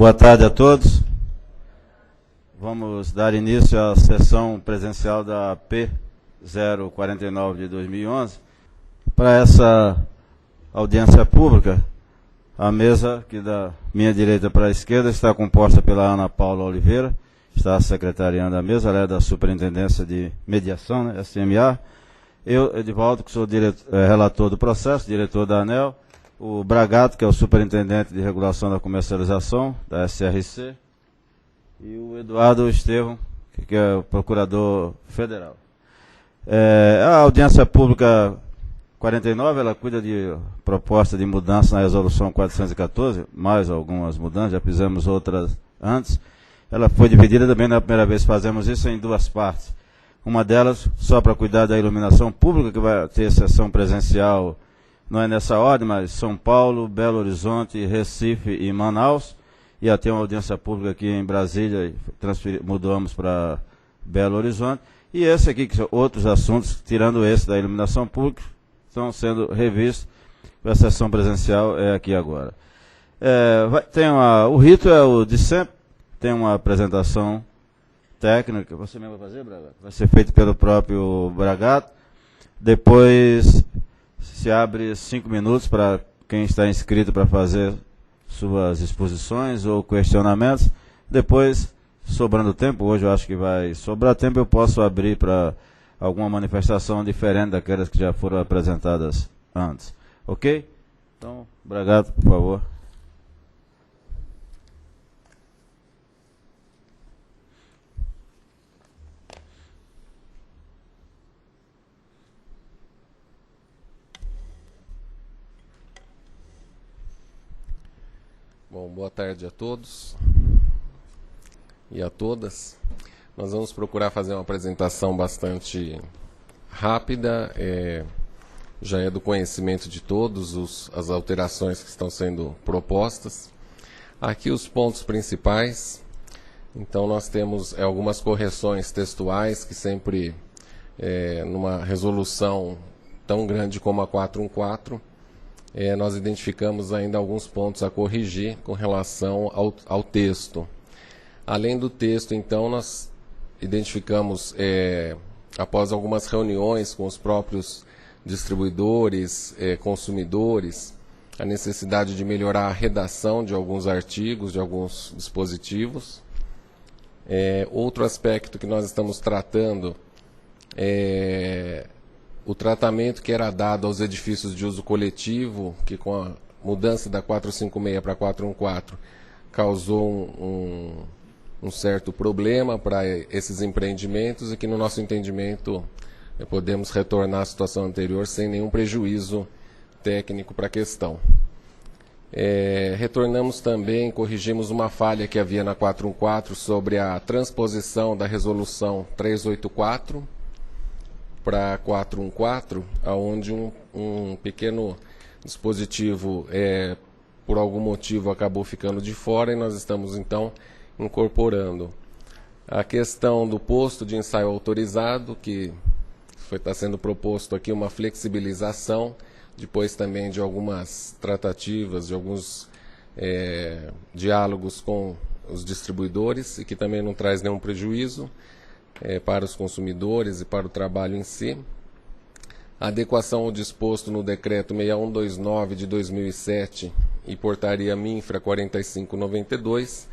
Boa tarde a todos. Vamos dar início à sessão presencial da P049 de 2011. Para essa audiência pública, a mesa, que da minha direita para a esquerda, está composta pela Ana Paula Oliveira, está secretariando a mesa, ela é da Superintendência de Mediação, né, SMA. Eu, Edivaldo, que sou relator do processo, diretor da ANEEL, o Bragato, que é o Superintendente de Regulação da Comercialização, da SRC, e o Eduardo Estevão, que é o Procurador Federal. A audiência pública 49, ela cuida de proposta de mudança na Resolução 414, mais algumas mudanças, já fizemos outras antes. Ela foi dividida também, na primeira vez fazemos isso, em duas partes. Uma delas, só para cuidar da iluminação pública, que vai ter sessão presencial, não é nessa ordem, mas São Paulo, Belo Horizonte, Recife e Manaus. Ia ter uma audiência pública aqui em Brasília, mudamos para Belo Horizonte. E esse aqui, que são outros assuntos, tirando esse da iluminação pública, estão sendo revistos. A sessão presencial é aqui agora. O rito é o de sempre, tem uma apresentação técnica, você mesmo vai fazer, Bragato? Vai ser feito pelo próprio Bragato. Depois se abre 5 minutos para quem está inscrito para fazer suas exposições ou questionamentos. Depois, sobrando tempo, hoje eu acho que vai sobrar tempo, eu posso abrir para alguma manifestação diferente daquelas que já foram apresentadas antes. Ok? Então, Bragato, por favor. Bom, boa tarde a todos e a todas. Nós vamos procurar fazer uma apresentação bastante rápida, já é do conhecimento de todos as alterações que estão sendo propostas. Aqui os pontos principais. Então nós temos algumas correções textuais que sempre, numa resolução tão grande como a 414, nós identificamos ainda alguns pontos a corrigir com relação ao texto. Além do texto, então, nós identificamos, após algumas reuniões com os próprios distribuidores, consumidores, a necessidade de melhorar a redação de alguns artigos, de alguns dispositivos. Outro aspecto que nós estamos tratando é o tratamento que era dado aos edifícios de uso coletivo, que com a mudança da 456 para 414 causou um certo problema para esses empreendimentos e que, no nosso entendimento, podemos retornar à situação anterior sem nenhum prejuízo técnico para a questão. Retornamos também, corrigimos uma falha que havia na 414 sobre a transposição da resolução 384, para 414, onde um pequeno dispositivo, por algum motivo, acabou ficando de fora, e nós estamos, então, incorporando a questão do posto de ensaio autorizado, que está sendo proposto aqui uma flexibilização, depois também de algumas tratativas, de alguns diálogos com os distribuidores, e que também não traz nenhum prejuízo para os consumidores e para o trabalho em si. A adequação ao disposto no Decreto 6129 de 2007 e Portaria MINFRA 4592,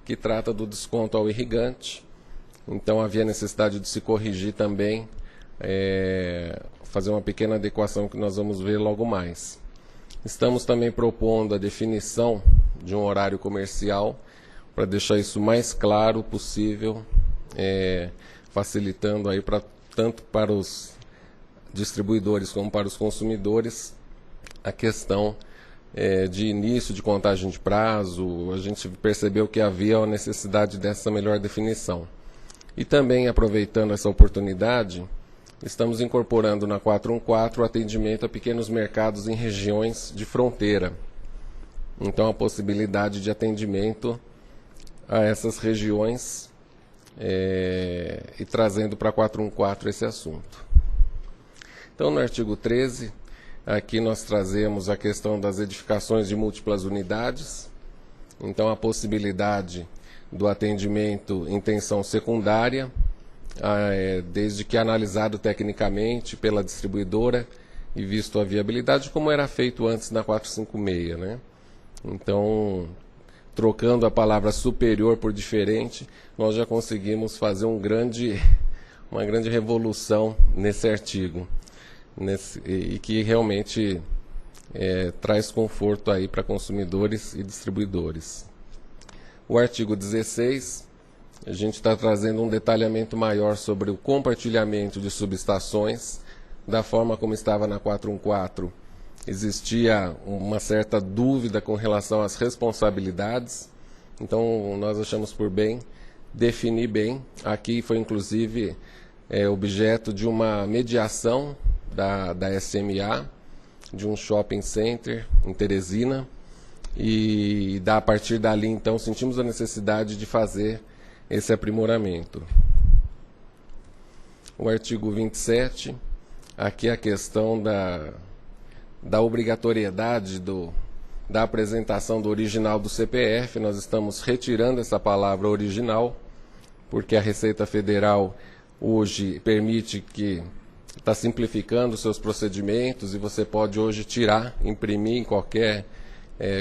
que trata do desconto ao irrigante. Então havia necessidade de se corrigir também, fazer uma pequena adequação que nós vamos ver logo mais. Estamos também propondo a definição de um horário comercial, para deixar isso mais claro possível, facilitando aí tanto para os distribuidores como para os consumidores a questão de início de contagem de prazo. A gente percebeu que havia a necessidade dessa melhor definição. E também, aproveitando essa oportunidade, estamos incorporando na 414 o atendimento a pequenos mercados em regiões de fronteira. Então, a possibilidade de atendimento a essas regiões, e trazendo para a 414 esse assunto. Então, no artigo 13, aqui nós trazemos a questão das edificações de múltiplas unidades. Então, a possibilidade do atendimento em tensão secundária, desde que analisado tecnicamente pela distribuidora e visto a viabilidade, como era feito antes na 456, né? Então, trocando a palavra superior por diferente, nós já conseguimos fazer uma grande revolução nesse artigo, e que realmente traz conforto aí para consumidores e distribuidores. O artigo 16, a gente está trazendo um detalhamento maior sobre o compartilhamento de subestações, da forma como estava na 414. Existia uma certa dúvida com relação às responsabilidades, então nós achamos por bem definir bem. Aqui foi inclusive objeto de uma mediação da SMA, de um shopping center em Teresina, e a partir dali então sentimos a necessidade de fazer esse aprimoramento. O artigo 27, aqui a questão da obrigatoriedade da apresentação do original do CPF. Nós estamos retirando essa palavra original, porque a Receita Federal hoje permite que está simplificando seus procedimentos e você pode hoje imprimir em qualquer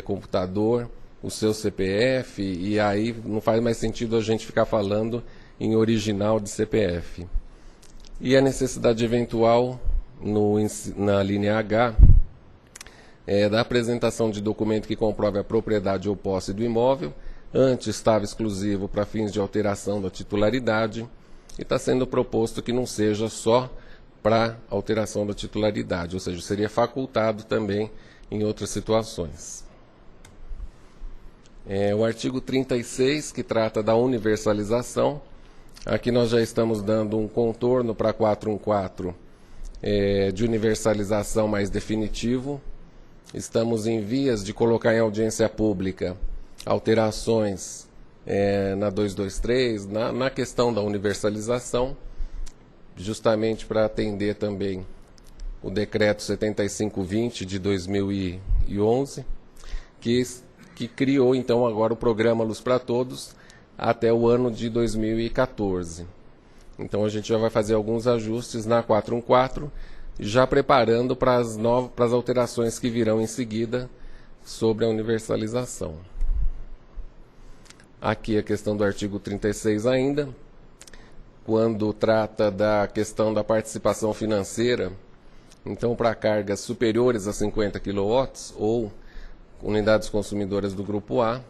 computador o seu CPF, e aí não faz mais sentido a gente ficar falando em original de CPF. E a necessidade eventual, na linha H, da apresentação de documento que comprove a propriedade ou posse do imóvel. Antes estava exclusivo para fins de alteração da titularidade, e está sendo proposto que não seja só para alteração da titularidade, ou seja, seria facultado também em outras situações. O artigo 36, que trata da universalização, aqui nós já estamos dando um contorno para 414 de universalização mais definitivo. Estamos em vias de colocar em audiência pública alterações na 223, na questão da universalização, justamente para atender também o decreto 7520 de 2011, que criou então agora o programa Luz para Todos até o ano de 2014. Então a gente já vai fazer alguns ajustes na 414, já preparando para as alterações que virão em seguida sobre a universalização. Aqui a questão do artigo 36 ainda, quando trata da questão da participação financeira, então para cargas superiores a 50 kW ou unidades consumidoras do grupo A,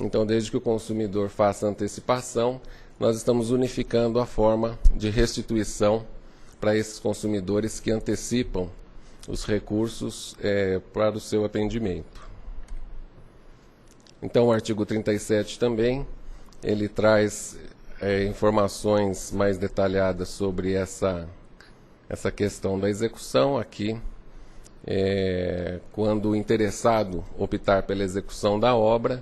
então desde que o consumidor faça antecipação, nós estamos unificando a forma de restituição para esses consumidores que antecipam os recursos para o seu atendimento. Então o artigo 37 também, ele traz informações mais detalhadas sobre essa questão da execução aqui. Quando o interessado optar pela execução da obra,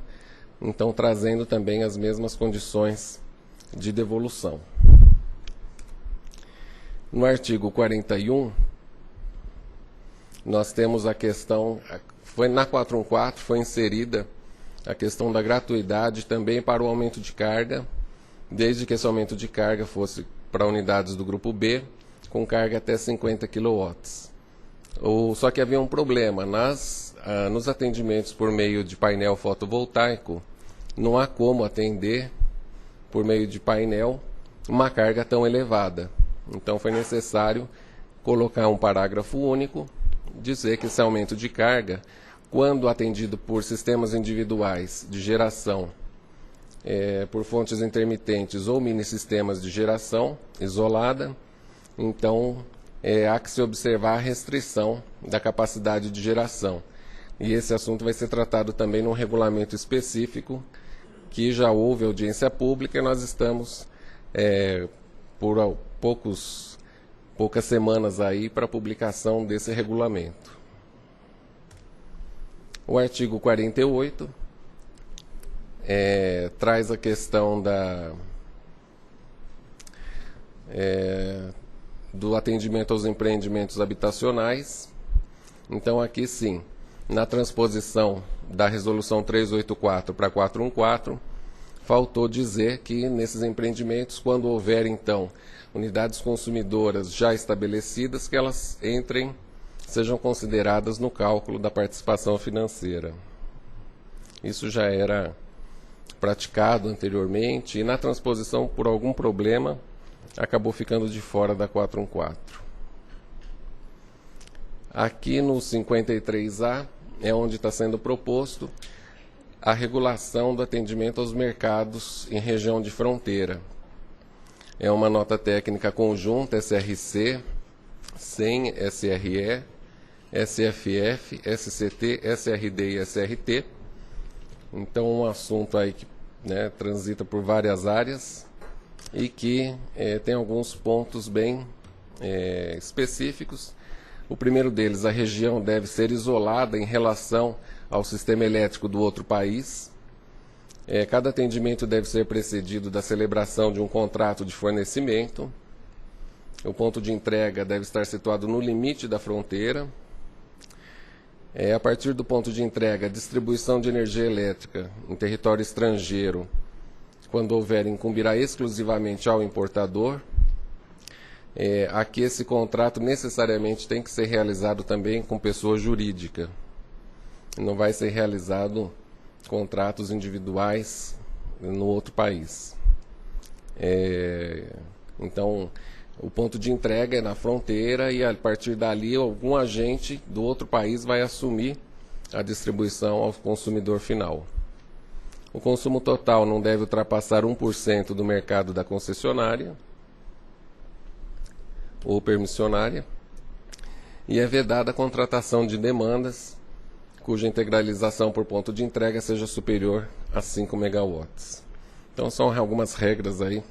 então trazendo também as mesmas condições de devolução. No artigo 41, nós temos a questão, na 414 foi inserida a questão da gratuidade também para o aumento de carga, desde que esse aumento de carga fosse para unidades do grupo B, com carga até 50 kW. Só que havia um problema, nos atendimentos por meio de painel fotovoltaico, não há como atender, por meio de painel, uma carga tão elevada. Então foi necessário colocar um parágrafo único, dizer que esse aumento de carga, quando atendido por sistemas individuais de geração, por fontes intermitentes ou mini-sistemas de geração isolada, então há que se observar a restrição da capacidade de geração. E esse assunto vai ser tratado também num regulamento específico, que já houve audiência pública, e nós estamos por poucas semanas aí para a publicação desse regulamento. O artigo 48 traz a questão do atendimento aos empreendimentos habitacionais. Então aqui sim, na transposição da Resolução 384 para 414, faltou dizer que nesses empreendimentos, quando houver, então, unidades consumidoras já estabelecidas, que elas sejam consideradas no cálculo da participação financeira. Isso já era praticado anteriormente e na transposição, por algum problema, acabou ficando de fora da 414. Aqui no 53A é onde está sendo proposto a regulação do atendimento aos mercados em região de fronteira. É uma nota técnica conjunta, SRC, sem SRE, SFF, SCT, SRD e SRT. Então, um assunto aí que transita por várias áreas e que tem alguns pontos bem específicos. O primeiro deles, a região deve ser isolada em relação ao sistema elétrico do outro país. Cada atendimento deve ser precedido da celebração de um contrato de fornecimento. O ponto de entrega deve estar situado no limite da fronteira. A partir do ponto de entrega, a distribuição de energia elétrica em território estrangeiro, quando houver, incumbirá exclusivamente ao importador. Aqui esse contrato necessariamente tem que ser realizado também com pessoa jurídica. Não vai ser realizado contratos individuais no outro país. Então, o ponto de entrega é na fronteira e a partir dali algum agente do outro país vai assumir a distribuição ao consumidor final. O consumo total não deve ultrapassar 1% do mercado da concessionária ou permissionária, e é vedada a contratação de demandas cuja integralização por ponto de entrega seja superior a 5 megawatts. Então são algumas regras aí,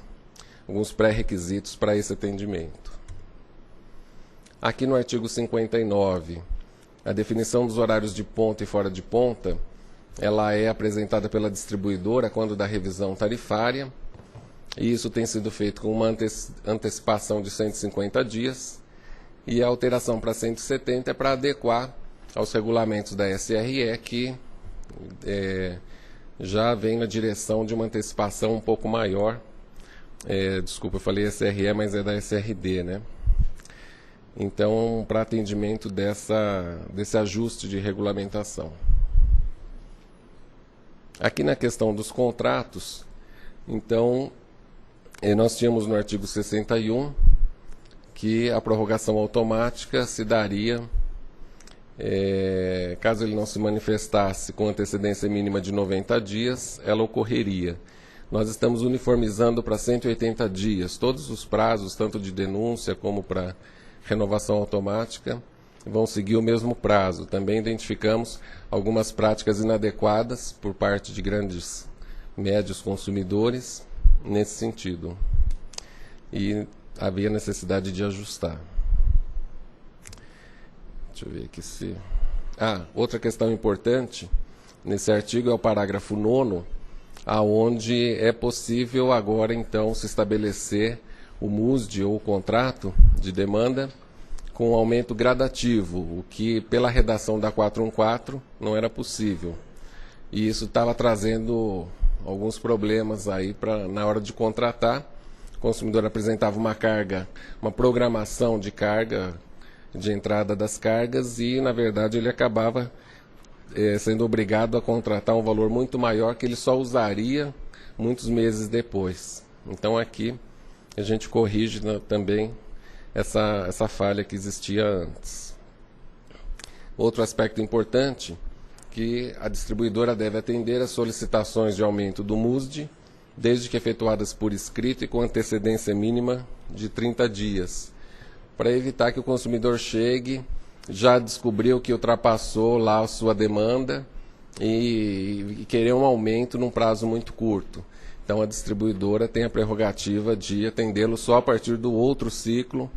alguns pré-requisitos para esse atendimento. Aqui no artigo 59, a definição dos horários de ponta e fora de ponta, ela é apresentada pela distribuidora quando da revisão tarifária, e isso tem sido feito com uma antecipação de 150 dias, e a alteração para 170 é para adequar aos regulamentos da SRE, que já vem na direção de uma antecipação um pouco maior. Desculpa, eu falei SRE, mas é da SRD, né? Então, para atendimento desse ajuste de regulamentação. Aqui na questão dos contratos, então, nós tínhamos no artigo 61 que a prorrogação automática se daria caso ele não se manifestasse com antecedência mínima de 90 dias, ela ocorreria. Nós estamos uniformizando para 180 dias. Todos os prazos, tanto de denúncia como para renovação automática, vão seguir o mesmo prazo. Também identificamos algumas práticas inadequadas por parte de grandes, médios consumidores nesse sentido. E havia necessidade de ajustar. Deixa eu ver aqui se... outra questão importante nesse artigo é o parágrafo 9º, aonde é possível agora então se estabelecer o MUSD ou o contrato de demanda com aumento gradativo, o que pela redação da 414 não era possível. E isso estava trazendo alguns problemas aí na hora de contratar. O consumidor apresentava uma carga, uma programação de carga, de entrada das cargas, e na verdade ele acabava sendo obrigado a contratar um valor muito maior que ele só usaria muitos meses depois. Então aqui a gente corrige também essa falha que existia antes. Outro aspecto importante, que a distribuidora deve atender às solicitações de aumento do MUSD, desde que efetuadas por escrito e com antecedência mínima de 30 dias, para evitar que o consumidor chegue, já descobriu que ultrapassou lá a sua demanda e querer um aumento num prazo muito curto. Então a distribuidora tem a prerrogativa de atendê-lo só a partir do outro ciclo,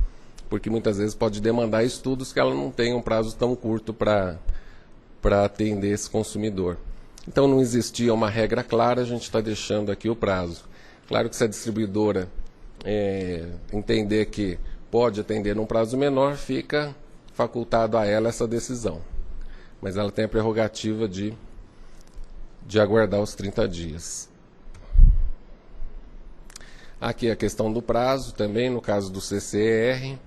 porque muitas vezes pode demandar estudos que ela não tem um prazo tão curto para atender esse consumidor. Então não existia uma regra clara, a gente está deixando aqui o prazo. Claro que se a distribuidora entender que pode atender num prazo menor, fica facultado a ela essa decisão. Mas ela tem a prerrogativa de de aguardar os 30 dias. Aqui a questão do prazo também, no caso do CCR,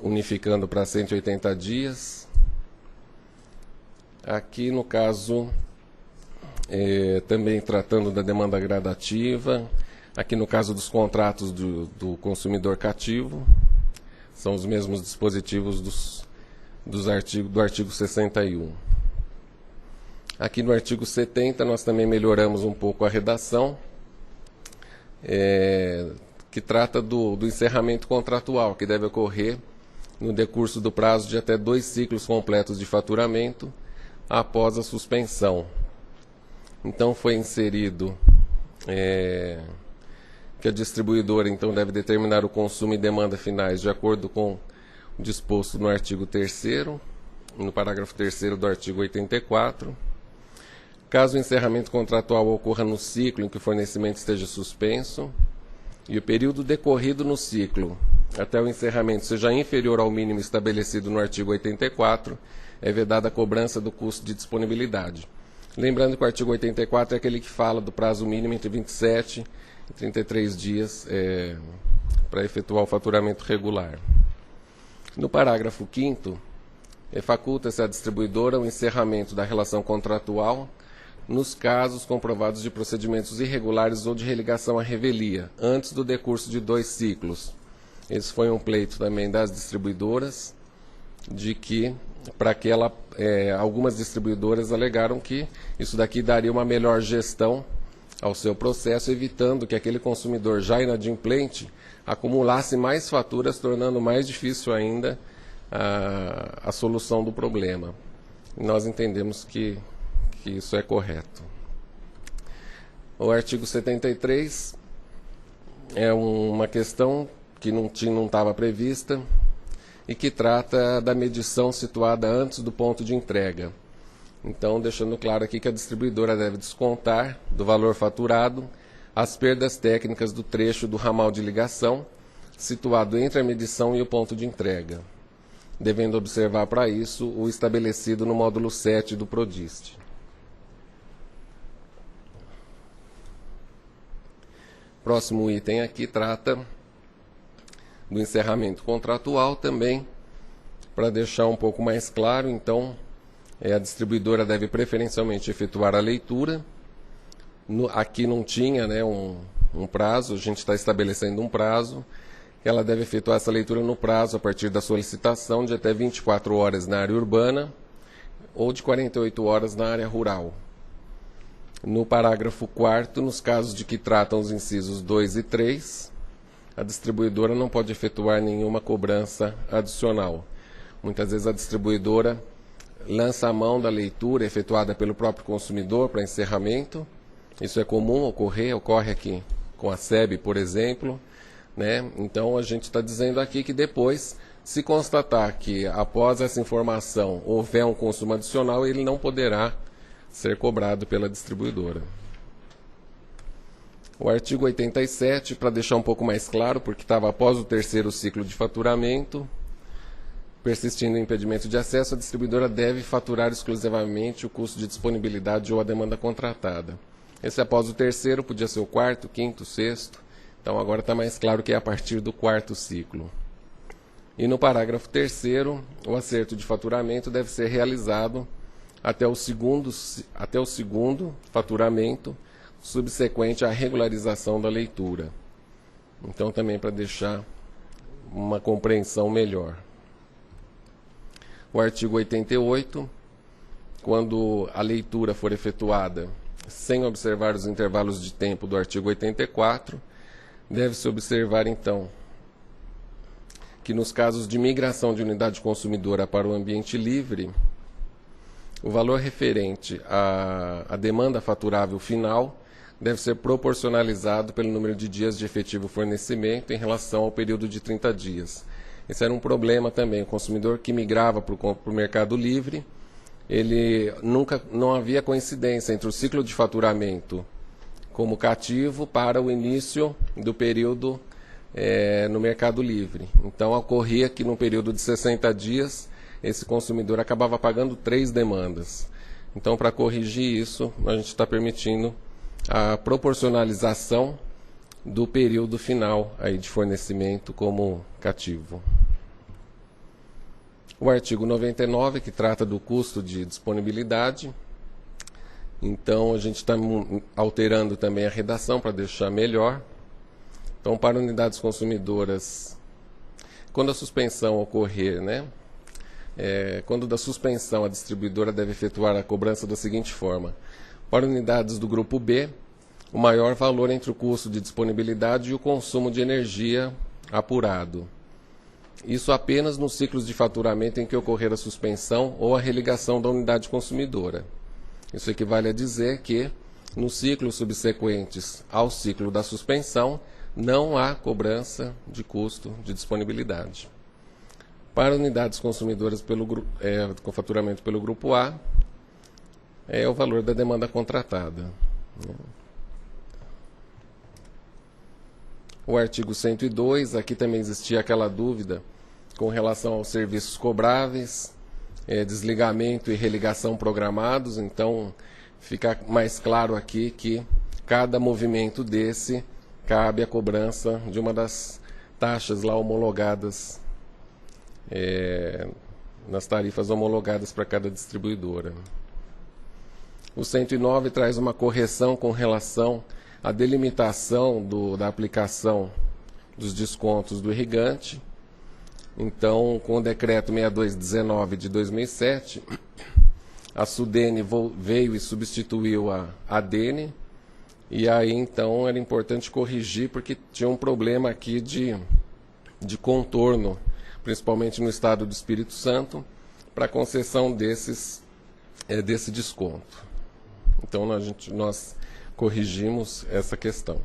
unificando para 180 dias. Aqui no caso, também tratando da demanda gradativa. Aqui no caso dos contratos do consumidor cativo, são os mesmos dispositivos do artigo 61. Aqui no artigo 70 nós também melhoramos um pouco a redação, que trata do encerramento contratual, que deve ocorrer no decurso do prazo de até 2 ciclos completos de faturamento após a suspensão. Então foi inserido que a distribuidora então deve determinar o consumo e demanda finais de acordo com o disposto no artigo 3º, no parágrafo 3º do artigo 84. Caso o encerramento contratual ocorra no ciclo em que o fornecimento esteja suspenso e o período decorrido no ciclo até o encerramento seja inferior ao mínimo estabelecido no artigo 84, é vedada a cobrança do custo de disponibilidade. Lembrando que o artigo 84 é aquele que fala do prazo mínimo entre 27 e 33 dias para efetuar o faturamento regular. No parágrafo 5º, faculta-se à distribuidora o encerramento da relação contratual nos casos comprovados de procedimentos irregulares ou de religação à revelia, antes do decurso de 2 ciclos. Esse foi um pleito também das distribuidoras, de que, algumas distribuidoras alegaram que isso daqui daria uma melhor gestão ao seu processo, evitando que aquele consumidor já inadimplente acumulasse mais faturas, tornando mais difícil ainda a solução do problema. E nós entendemos que isso é correto. O artigo 73 é uma questão que não estava prevista e que trata da medição situada antes do ponto de entrega. Então, deixando claro aqui que a distribuidora deve descontar do valor faturado as perdas técnicas do trecho do ramal de ligação situado entre a medição e o ponto de entrega, devendo observar para isso o estabelecido no módulo 7 do PRODIST. Próximo item aqui trata do encerramento contratual também, para deixar um pouco mais claro. Então, a distribuidora deve preferencialmente efetuar a leitura. Aqui não tinha um prazo, a gente está estabelecendo um prazo. Ela deve efetuar essa leitura no prazo a partir da solicitação de até 24 horas na área urbana ou de 48 horas na área rural. No parágrafo 4º, nos casos de que tratam os incisos 2 e 3, a distribuidora não pode efetuar nenhuma cobrança adicional. Muitas vezes a distribuidora lança a mão da leitura efetuada pelo próprio consumidor para encerramento. Isso é comum ocorre aqui com a SEB, por exemplo, né? Então a gente está dizendo aqui que depois, se constatar que após essa informação houver um consumo adicional, ele não poderá ser cobrado pela distribuidora. O artigo 87, para deixar um pouco mais claro, porque estava após o 3º ciclo de faturamento, persistindo o impedimento de acesso, a distribuidora deve faturar exclusivamente o custo de disponibilidade ou a demanda contratada. Esse após o 3º, podia ser o 4º, 5º, 6º, então agora está mais claro que é a partir do 4º ciclo. E no parágrafo 3º, o acerto de faturamento deve ser realizado até o segundo faturamento, subsequente à regularização da leitura. Então, também para deixar uma compreensão melhor. O artigo 88, quando a leitura for efetuada sem observar os intervalos de tempo do artigo 84, deve-se observar, então, que nos casos de migração de unidade consumidora para o ambiente livre, o valor referente à demanda faturável final deve ser proporcionalizado pelo número de dias de efetivo fornecimento em relação ao período de 30 dias. Esse era um problema também. O consumidor que migrava para o mercado livre, não havia coincidência entre o ciclo de faturamento como cativo para o início do período no mercado livre. Então, ocorria que no período de 60 dias, esse consumidor acabava pagando 3 demandas. Então, para corrigir isso, a gente está permitindo a proporcionalização do período final aí de fornecimento como cativo. O artigo 99, que trata do custo de disponibilidade. Então, a gente está alterando também a redação para deixar melhor. Então, para unidades consumidoras, quando a suspensão ocorrer, quando da suspensão a distribuidora deve efetuar a cobrança da seguinte forma. Para unidades do grupo B, o maior valor entre o custo de disponibilidade e o consumo de energia apurado. Isso apenas nos ciclos de faturamento em que ocorrer a suspensão ou a religação da unidade consumidora. Isso equivale a dizer que, nos ciclos subsequentes ao ciclo da suspensão, não há cobrança de custo de disponibilidade. Para unidades consumidoras com faturamento pelo grupo A, é o valor da demanda contratada. O artigo 102, aqui também existia aquela dúvida com relação aos serviços cobráveis, desligamento e religação programados, então fica mais claro aqui que cada movimento desse cabe a cobrança de uma das taxas lá homologadas, nas tarifas homologadas para cada distribuidora. O 109 traz uma correção com relação à delimitação da aplicação dos descontos do irrigante. Então, com o decreto 6219 de 2007, a SUDENE veio e substituiu a ADENE, e aí então era importante corrigir porque tinha um problema aqui de contorno, principalmente no estado do Espírito Santo, para a concessão desse desconto. Então nós corrigimos essa questão.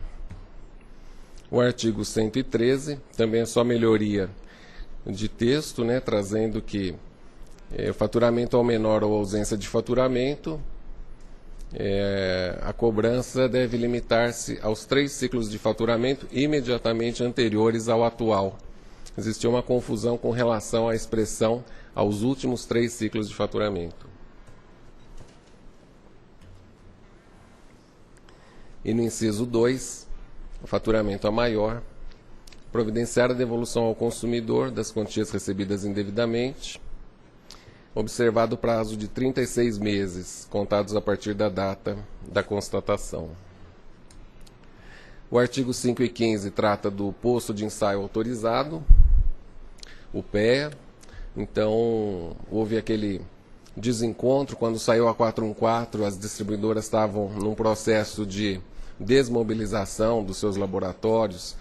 O artigo 113 também é só melhoria de texto, trazendo que o faturamento ao menor ou ausência de faturamento, a cobrança deve limitar-se aos 3 ciclos de faturamento imediatamente anteriores ao atual. Existia uma confusão com relação à expressão aos últimos 3 ciclos de faturamento. E no inciso 2, o faturamento a maior, providenciar a devolução ao consumidor das quantias recebidas indevidamente, observado o prazo de 36 meses, contados a partir da data da constatação. O artigo 5 e 15 trata do posto de ensaio autorizado, o PEA. Então, houve aquele desencontro, quando saiu a 414, as distribuidoras estavam num processo de desmobilização dos seus laboratórios,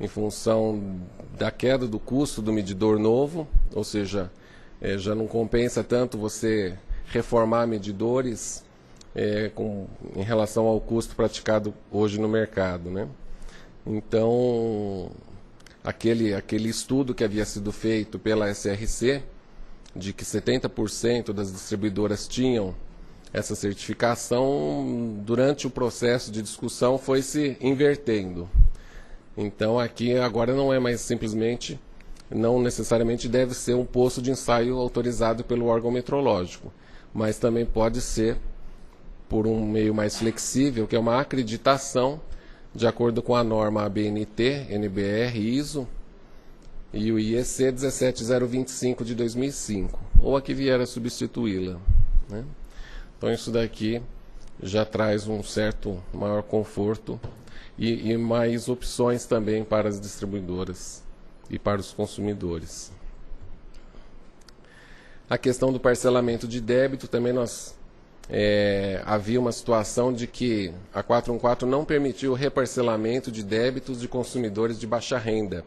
em função da queda do custo do medidor novo, ou seja, já não compensa tanto você reformar medidores em relação ao custo praticado hoje no mercado, Então, aquele estudo que havia sido feito pela SRC, de que 70% das distribuidoras tinham essa certificação, durante o processo de discussão foi se invertendo. Então aqui agora não é mais simplesmente, não necessariamente deve ser um posto de ensaio autorizado pelo órgão metrológico, mas também pode ser por um meio mais flexível, que é uma acreditação de acordo com a norma ABNT, NBR, ISO e o IEC 17025 de 2005, ou a que vier a substituí-la. Então isso daqui já traz um certo maior conforto e mais opções também para as distribuidoras e para os consumidores. A questão do parcelamento de débito, também havia uma situação de que a 414 não permitiu o reparcelamento de débitos de consumidores de baixa renda.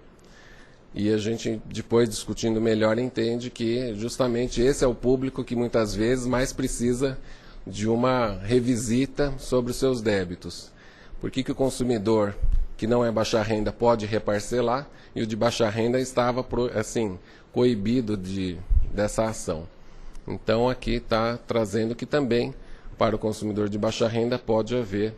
E a gente, depois discutindo melhor, entende que justamente esse é o público que muitas vezes mais precisa de uma revisita sobre os seus débitos. Por que o consumidor que não é baixa renda pode reparcelar e o de baixa renda estava coibido dessa ação? Então aqui está trazendo que também para o consumidor de baixa renda pode haver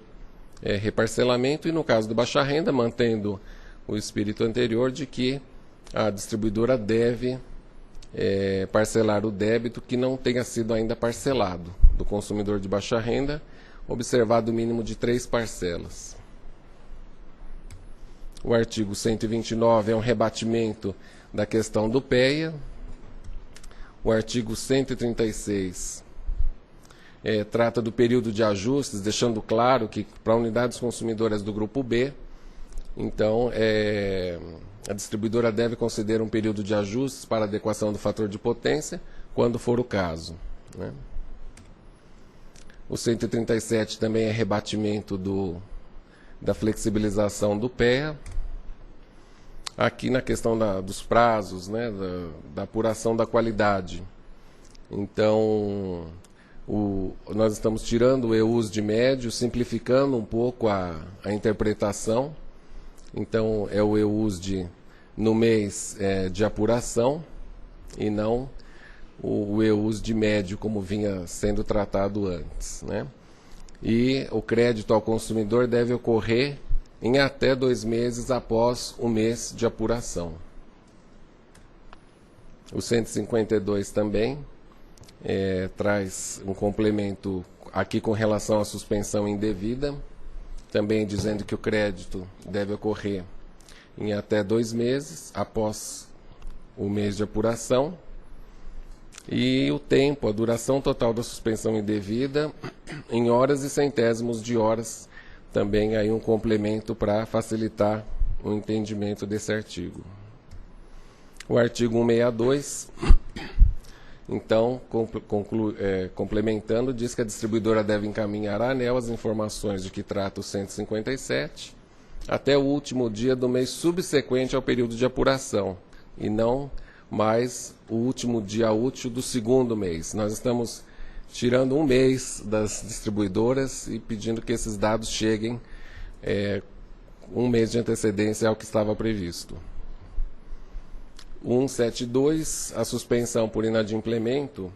reparcelamento e no caso do baixa renda, mantendo o espírito anterior de que a distribuidora deve parcelar o débito que não tenha sido ainda parcelado do consumidor de baixa renda, observado o mínimo de 3 parcelas. O artigo 129 é um rebatimento da questão do PEA. O artigo 136 trata do período de ajustes, deixando claro que para unidades consumidoras do grupo B, então a distribuidora deve conceder um período de ajustes para adequação do fator de potência, quando for o caso, né? O 137 também é rebatimento da flexibilização do PEA. Aqui na questão dos prazos, né, da apuração da qualidade. Então, nós estamos tirando o EUS de médio, simplificando um pouco a interpretação. Então, é o EUS no mês de apuração e não o EUS de médio, como vinha sendo tratado antes, né? E o crédito ao consumidor deve ocorrer em até 2 meses após o mês de apuração. O 152 também traz um complemento aqui com relação à suspensão indevida, também dizendo que o crédito deve ocorrer em até 2 meses após o mês de apuração. E o tempo, a duração total da suspensão indevida, em horas e centésimos de horas, também aí um complemento para facilitar o entendimento desse artigo. O artigo 162, então, complementando, diz que a distribuidora deve encaminhar à ANEEL as informações de que trata o 157 até o último dia do mês subsequente ao período de apuração, e não mais o último dia útil do 2º mês. Nós estamos tirando 1 mês das distribuidoras e pedindo que esses dados cheguem 1 mês de antecedência ao que estava previsto. 172, a suspensão por inadimplemento.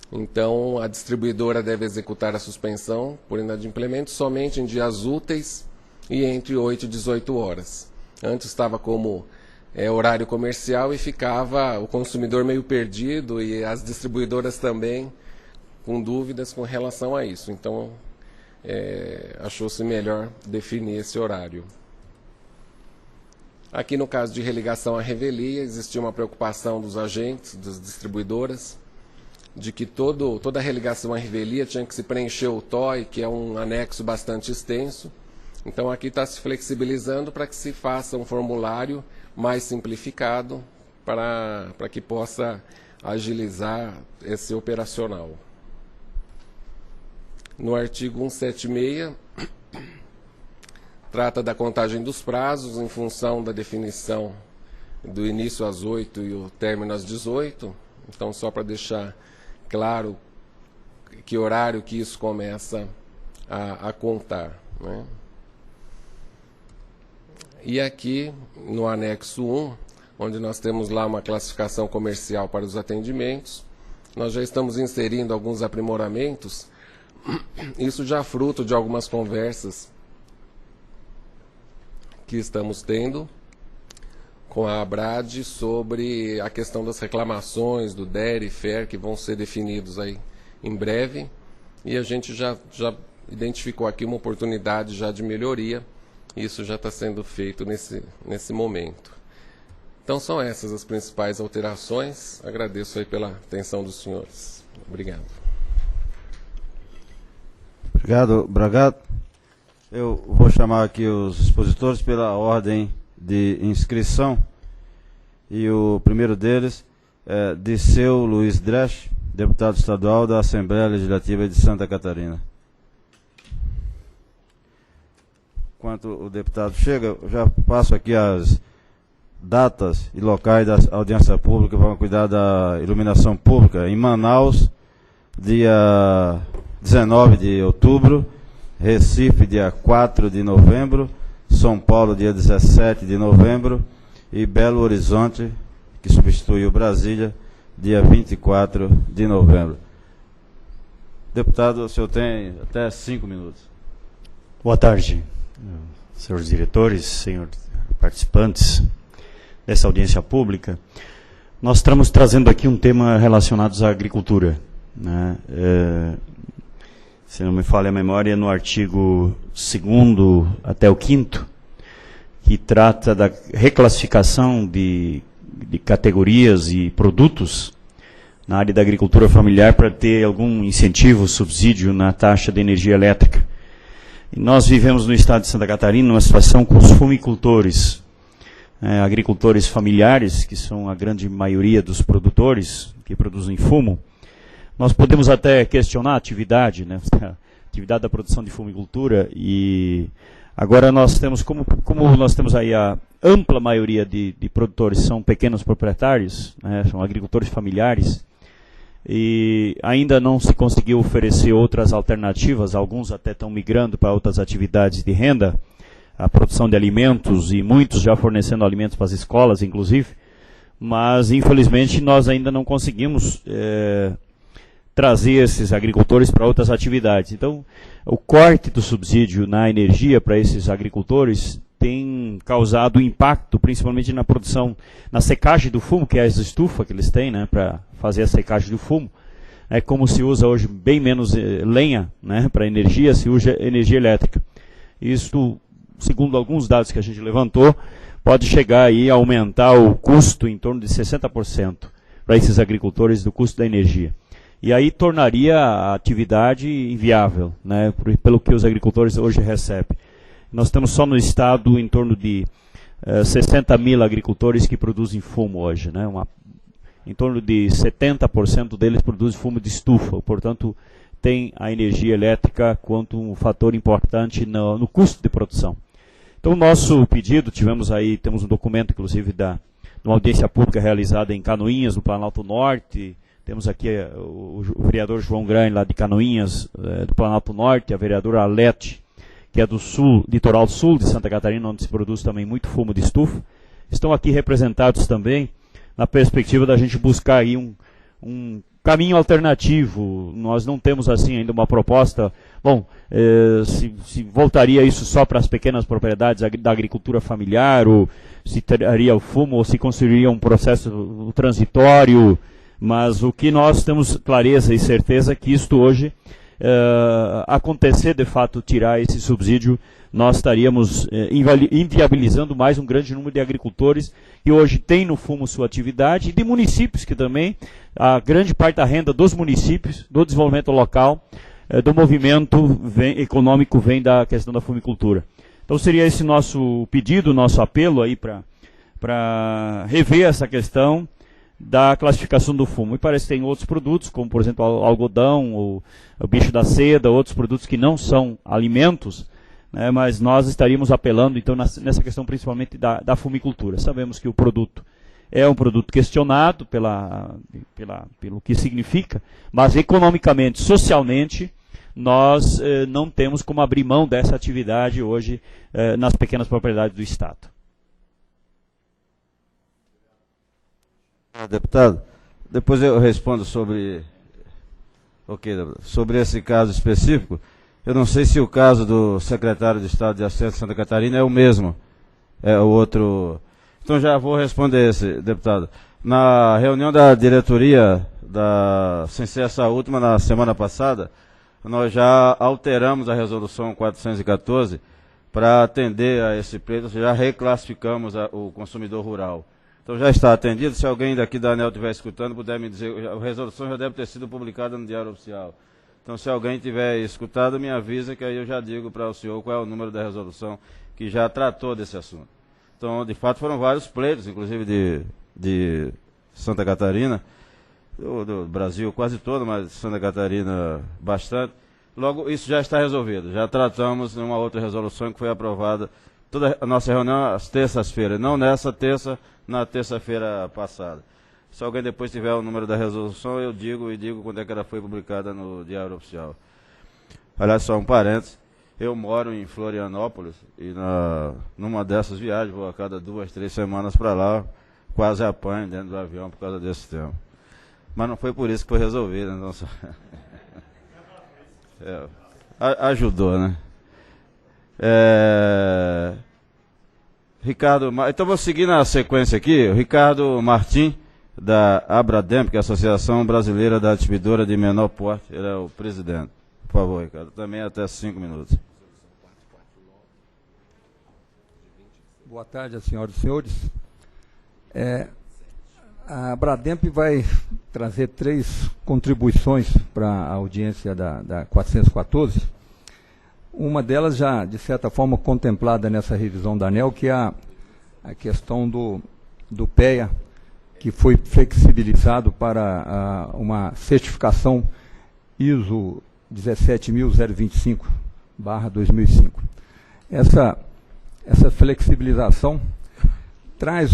Então, a distribuidora deve executar a suspensão por inadimplemento somente em dias úteis e entre 8 e 18 horas. Antes estava como horário comercial e ficava o consumidor meio perdido e as distribuidoras também com dúvidas com relação a isso. Então, achou-se melhor definir esse horário. Aqui no caso de religação à revelia, existia uma preocupação dos agentes, das distribuidoras, de que toda religação à revelia tinha que se preencher o TOI, que é um anexo bastante extenso. Então aqui está se flexibilizando para que se faça um formulário mais simplificado para que possa agilizar esse operacional. No artigo 176, trata da contagem dos prazos em função da definição do início às 8 e o término às 18. Então, só para deixar claro que horário que isso começa a contar, né? E aqui, no anexo 1, onde nós temos lá uma classificação comercial para os atendimentos, nós já estamos inserindo alguns aprimoramentos, isso já fruto de algumas conversas que estamos tendo com a ABRAD sobre a questão das reclamações do DER e FER, que vão ser definidos aí em breve, e a gente já identificou aqui uma oportunidade já de melhoria. Isso já está sendo feito nesse momento. Então são essas as principais alterações. Agradeço aí pela atenção dos senhores. Obrigado. Obrigado, Bragato. Eu vou chamar aqui os expositores pela ordem de inscrição. E o primeiro deles é Disseu Luiz Dresch, deputado estadual da Assembleia Legislativa de Santa Catarina. Enquanto o deputado chega, eu já passo aqui as datas e locais da audiência pública para cuidar da iluminação pública. Em Manaus, dia 19 de outubro, Recife, dia 4 de novembro, São Paulo, dia 17 de novembro, e Belo Horizonte, que substituiu Brasília, dia 24 de novembro. Deputado, o senhor tem até 5 minutos. Boa tarde, senhores diretores, senhores participantes dessa audiência pública. Nós estamos trazendo aqui um tema relacionado à agricultura, né? Se não me falha a memória, no artigo 2º até o 5º, que trata da reclassificação de categorias e produtos na área da agricultura familiar para ter algum incentivo, subsídio na taxa de energia elétrica. E nós vivemos no estado de Santa Catarina uma situação com os fumicultores, agricultores familiares, que são a grande maioria dos produtores que produzem fumo. Nós podemos até questionar a atividade, né, a atividade da produção de fumicultura, e agora nós temos, como nós temos aí a ampla maioria de produtores são pequenos proprietários, né, são agricultores familiares, e ainda não se conseguiu oferecer outras alternativas, alguns até estão migrando para outras atividades de renda, a produção de alimentos, e muitos já fornecendo alimentos para as escolas, inclusive, mas infelizmente nós ainda não conseguimos trazer esses agricultores para outras atividades. Então, o corte do subsídio na energia para esses agricultores tem causado impacto, principalmente na produção, na secagem do fumo, que é as estufas que eles têm, né, para fazer a secagem do fumo. É como se usa hoje bem menos lenha, né, para energia, se usa energia elétrica. Isso, segundo alguns dados que a gente levantou, pode chegar aí a aumentar o custo em torno de 60% para esses agricultores do custo da energia. E aí tornaria a atividade inviável, né, pelo que os agricultores hoje recebem. Nós temos só no estado em torno de 60 mil agricultores que produzem fumo hoje, né, em torno de 70% deles produzem fumo de estufa, portanto tem a energia elétrica quanto um fator importante no custo de produção. Então, o nosso pedido, temos um documento, inclusive, de uma audiência pública realizada em Canoinhas, no Planalto Norte. Temos aqui o vereador João Grande, lá de Canoinhas, do Planalto Norte, a vereadora Alete, que é do sul, litoral sul de Santa Catarina, onde se produz também muito fumo de estufa. Estão aqui representados também, na perspectiva da gente buscar aí um caminho alternativo. Nós não temos assim ainda uma proposta. Bom, se voltaria isso só para as pequenas propriedades da agricultura familiar, ou se teria o fumo, ou se construiria um processo transitório, mas o que nós temos clareza e certeza é que isto hoje, acontecer de fato tirar esse subsídio, nós estaríamos inviabilizando mais um grande número de agricultores que hoje tem no fumo sua atividade, e de municípios que também, a grande parte da renda dos municípios, do desenvolvimento local, do movimento econômico vem da questão da fumicultura. Então seria esse nosso pedido, nosso apelo aí para rever essa questão da classificação do fumo. E parece que tem outros produtos, como por exemplo o algodão, o bicho da seda, outros produtos que não são alimentos, né, mas nós estaríamos apelando então nessa questão principalmente da fumicultura. Sabemos que o produto é um produto questionado pelo que significa, mas economicamente, socialmente, nós não temos como abrir mão dessa atividade hoje nas pequenas propriedades do Estado. Deputado, depois eu respondo sobre esse caso específico. Eu não sei se o caso do secretário de Estado de Assistência de Santa Catarina é o mesmo, é o outro. Então já vou responder esse, deputado. Na reunião da diretoria sem ser essa última, na semana passada, nós já alteramos a resolução 414 para atender a esse pleito, já reclassificamos o consumidor rural. Então já está atendido. Se alguém daqui da ANEEL estiver escutando, puder me dizer, a resolução já deve ter sido publicada no Diário Oficial. Então se alguém tiver escutado, me avisa que aí eu já digo para o senhor qual é o número da resolução que já tratou desse assunto. Então, de fato, foram vários pleitos, inclusive de Santa Catarina, do Brasil quase todo, mas Santa Catarina bastante. Logo, isso já está resolvido. Já tratamos numa outra resolução que foi aprovada. Toda a nossa reunião às terças-feiras, não nessa terça, na terça-feira passada. Se alguém depois tiver o número da resolução, eu digo quando é que ela foi publicada no Diário Oficial. Aliás, só um parênteses, eu moro em Florianópolis e numa dessas viagens, vou a cada 2, 3 semanas para lá, quase apanho dentro do avião por causa desse tema. Mas não foi por isso que foi resolvido. Então só... ajudou, né? Ricardo, então vou seguir na sequência aqui. O Ricardo Martim, da Abrademp, que é a Associação Brasileira da Distribuidora de Menor Porte. Ele é o presidente. Por favor, Ricardo. Também até 5 minutos. Boa tarde, senhoras e senhores. A Abrademp vai trazer 3 contribuições para a audiência da 414. Uma delas já, de certa forma, contemplada nessa revisão da ANEEL, que é a questão do PEA, que foi flexibilizado para uma certificação ISO 17025/2005. Essa flexibilização traz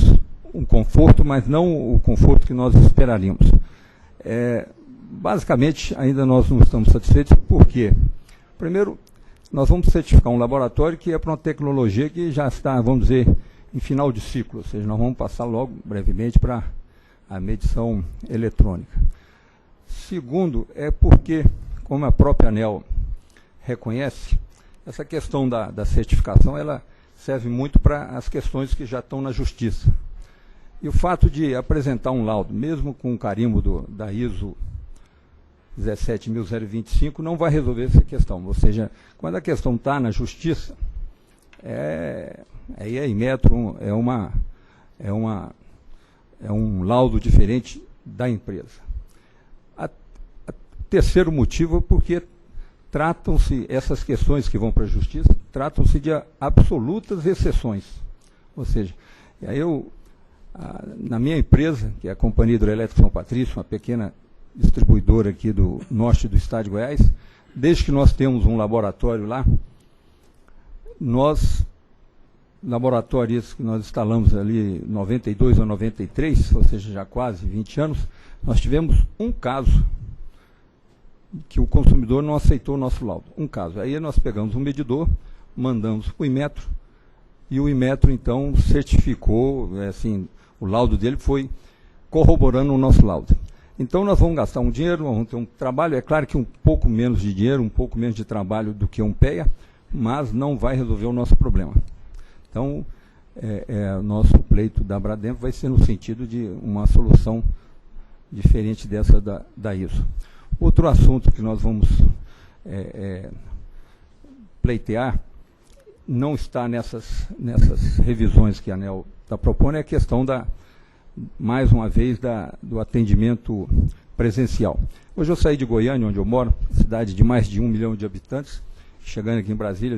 um conforto, mas não o conforto que nós esperaríamos. Basicamente, ainda nós não estamos satisfeitos, porque, primeiro, nós vamos certificar um laboratório que é para uma tecnologia que já está, vamos dizer, em final de ciclo, ou seja, nós vamos passar logo, brevemente, para a medição eletrônica. Segundo, porque, como a própria ANEEL reconhece, essa questão da certificação, ela serve muito para as questões que já estão na justiça. E o fato de apresentar um laudo, mesmo com o carimbo da ISO 17025, não vai resolver essa questão. Ou seja, quando a questão está na justiça, aí a Inmetro é um laudo diferente da empresa. Terceiro motivo é porque tratam-se, essas questões que vão para a justiça, tratam-se de absolutas exceções. Ou seja, aí na minha empresa, que é a Companhia Hidroelétrica São Patrício, uma pequena distribuidora aqui do norte do estado de Goiás, desde que nós temos um laboratório lá, laboratórios que nós instalamos ali em 92 ou 93, ou seja, já quase 20 anos, nós tivemos um caso que o consumidor não aceitou o nosso laudo. Um caso. Aí nós pegamos um medidor, mandamos para o Inmetro, e o Inmetro, então, certificou, o laudo dele foi corroborando o nosso laudo. Então, nós vamos gastar um dinheiro, vamos ter um trabalho, é claro que um pouco menos de dinheiro, um pouco menos de trabalho do que um PEA, mas não vai resolver o nosso problema. Então, o nosso pleito da Abrademp vai ser no sentido de uma solução diferente dessa da ISO. Outro assunto que nós vamos pleitear, não está nessas revisões que a ANEEL está propondo, é a questão mais uma vez, do atendimento presencial. Hoje eu saí de Goiânia, onde eu moro, cidade de mais de 1 milhão de habitantes, chegando aqui em Brasília,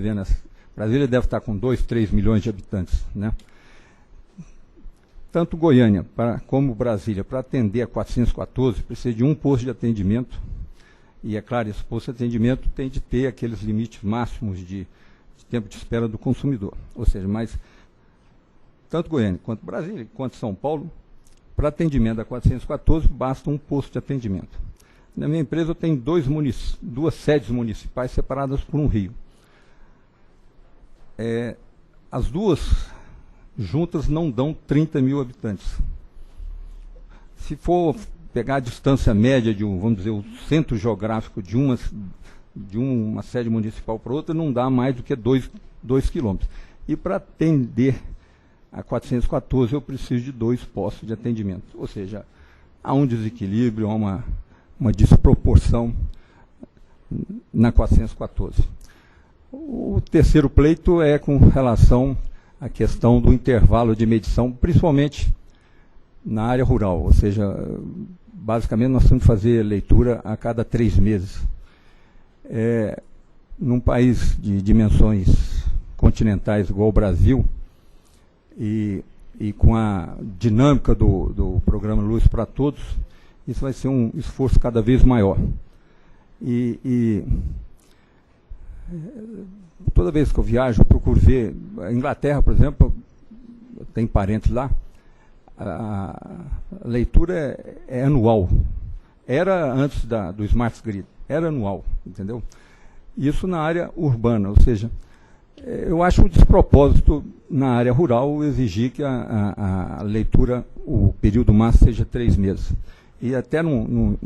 Brasília deve estar com 2, 3 milhões de habitantes, né? Tanto Goiânia como Brasília, para atender a 414, precisa de um posto de atendimento, e é claro, esse posto de atendimento tem de ter aqueles limites máximos de tempo de espera do consumidor. Ou seja, mas tanto Goiânia, quanto Brasília, quanto São Paulo, para atendimento da 414, basta um posto de atendimento. Na minha empresa eu tenho 2 sedes municipais separadas por um rio. As duas juntas não dão 30 mil habitantes. Se for pegar a distância média vamos dizer, o centro geográfico de uma sede municipal para outra, não dá mais do que 2 quilômetros. E para atender a 414, eu preciso de 2 postos de atendimento. Ou seja, há um desequilíbrio, há uma desproporção na 414. O terceiro pleito é com relação à questão do intervalo de medição, principalmente na área rural. Ou seja, basicamente nós temos que fazer leitura a cada 3 meses. Num país de dimensões continentais igual o Brasil, e com a dinâmica do programa Luz para Todos, isso vai ser um esforço cada vez maior. Toda vez que eu viajo, eu procuro ver. A Inglaterra, por exemplo, tem parentes lá, a leitura é anual. Era antes do Smart Grid, era anual, entendeu? Isso na área urbana, ou seja, eu acho um despropósito na área rural exigir que a leitura, o período máximo seja 3 meses. E até numa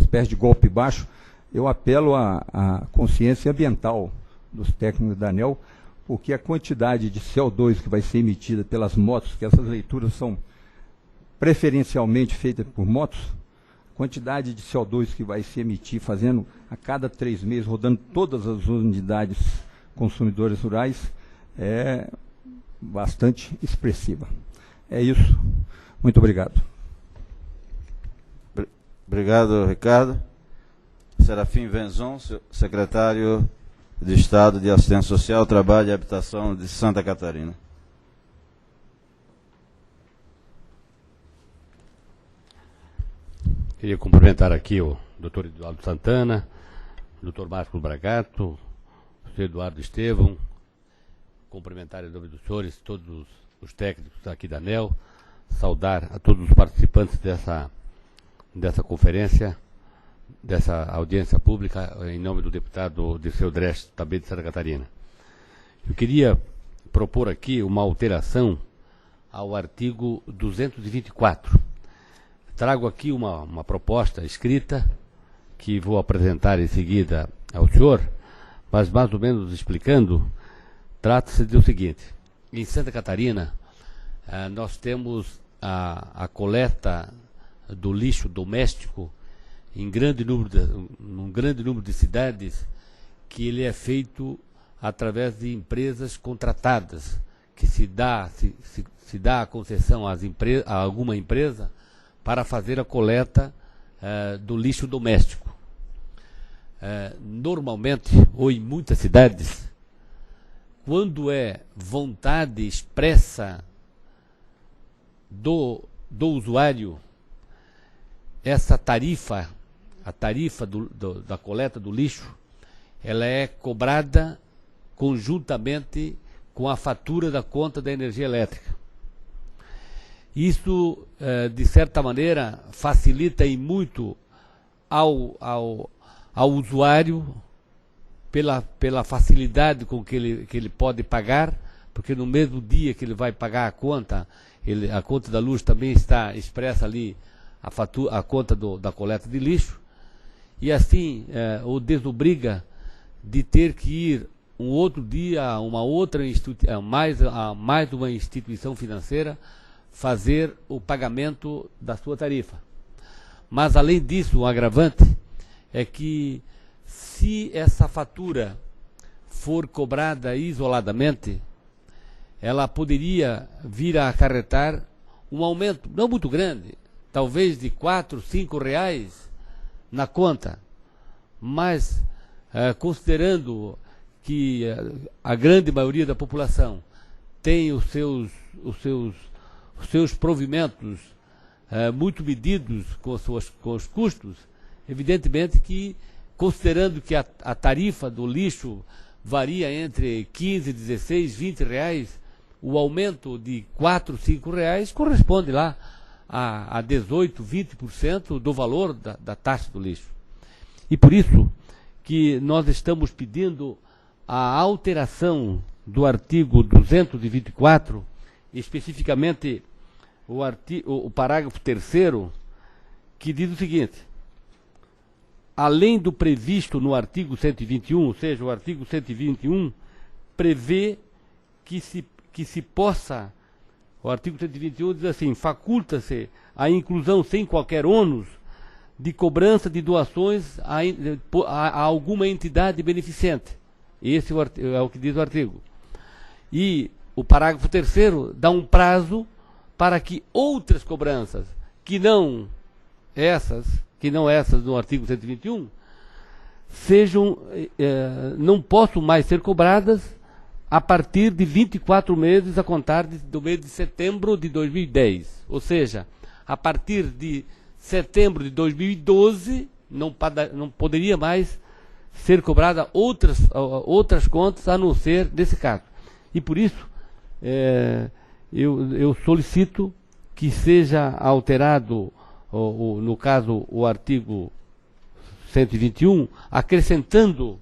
espécie de golpe baixo, eu apelo à consciência ambiental dos técnicos da ANEEL, porque a quantidade de CO2 que vai ser emitida pelas motos, que essas leituras são preferencialmente feita por motos, a quantidade de CO2 que vai se emitir fazendo a cada 3 meses, rodando todas as unidades consumidoras rurais, é bastante expressiva. É isso. Muito obrigado. Obrigado, Ricardo. Serafim Venzon, secretário de Estado de Assistência Social, Trabalho e Habitação de Santa Catarina. Queria cumprimentar aqui o Dr. Eduardo Santana, o Dr. Marcos Bragato, o Sr. Eduardo Estevão, cumprimentar em nome dos senhores, todos os técnicos aqui da ANEEL, saudar a todos os participantes dessa conferência, dessa audiência pública, em nome do deputado Dirceu Dresch, também de Santa Catarina. Eu queria propor aqui uma alteração ao artigo 224. Trago aqui uma proposta escrita, que vou apresentar em seguida ao senhor, mas mais ou menos explicando, trata-se do seguinte: em Santa Catarina, nós temos a coleta do lixo doméstico num grande número de cidades, que ele é feito através de empresas contratadas, que se dá a concessão a alguma empresa para fazer a coleta do lixo doméstico. Normalmente, ou em muitas cidades, quando é vontade expressa do usuário, essa tarifa, a tarifa da coleta do lixo, ela é cobrada conjuntamente com a fatura da conta da energia elétrica. Isso, de certa maneira, facilita e muito ao usuário, pela facilidade com que ele pode pagar, porque no mesmo dia que ele vai pagar a conta da luz também está expressa ali a conta da coleta de lixo, e assim o desobriga de ter que ir um outro dia a mais uma instituição financeira fazer o pagamento da sua tarifa. Mas, além disso, o agravante é que, se essa fatura for cobrada isoladamente, ela poderia vir a acarretar um aumento, não muito grande, talvez de 4, 5 reais na conta, mas considerando que a grande maioria da população tem os seus provimentos muito medidos com os custos, evidentemente que, considerando que a tarifa do lixo varia entre 15, 16, 20 reais, o aumento de 4, 5 reais corresponde lá a 18, 20% do valor da taxa do lixo. E por isso que nós estamos pedindo a alteração do artigo 224, especificamente o parágrafo 3º, que diz o seguinte: além do previsto no artigo 121, ou seja, o artigo 121 prevê que se possa, o artigo 121 diz assim: faculta-se a inclusão sem qualquer ônus de cobrança de doações a alguma entidade beneficente. Esse é o que diz o artigo. E o parágrafo 3º dá um prazo para que outras cobranças, que não essas do artigo 121, não possam mais ser cobradas a partir de 24 meses a contar do mês de setembro de 2010. Ou seja, a partir de setembro de 2012, não poderia mais ser cobrada outras contas, a não ser nesse caso. E por isso, eu solicito que seja alterado, no caso, o artigo 121, acrescentando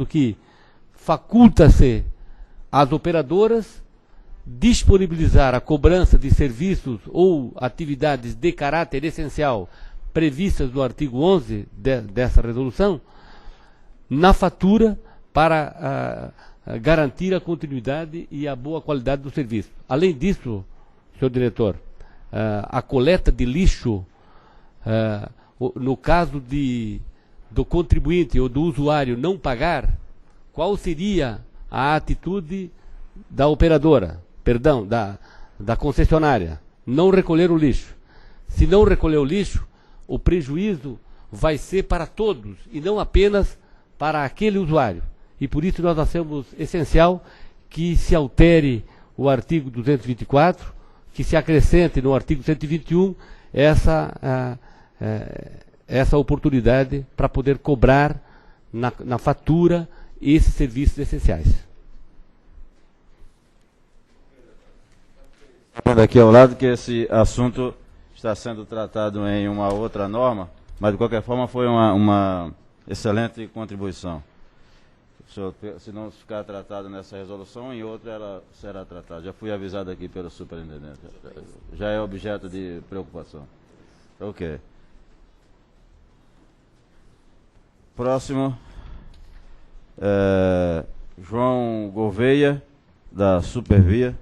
que faculta-se às operadoras disponibilizar a cobrança de serviços ou atividades de caráter essencial previstas no artigo 11 dessa resolução na fatura para garantir a continuidade e a boa qualidade do serviço. Além disso, senhor diretor, a coleta de lixo, no caso do contribuinte ou do usuário não pagar, qual seria a atitude da operadora, perdão, da concessionária? Não recolher o lixo. Se não recolher o lixo, o prejuízo vai ser para todos e não apenas para aquele usuário. E por isso nós achamos essencial que se altere o artigo 224, que se acrescente no artigo 121 essa oportunidade para poder cobrar na fatura esses serviços essenciais. Aqui ao lado que esse assunto está sendo tratado em uma outra norma, mas de qualquer forma foi uma excelente contribuição. Se não ficar tratado nessa resolução, em outra ela será tratada. Já fui avisado aqui pelo superintendente. Já é objeto de preocupação. Ok. Próximo. João Gouveia, da Supervia.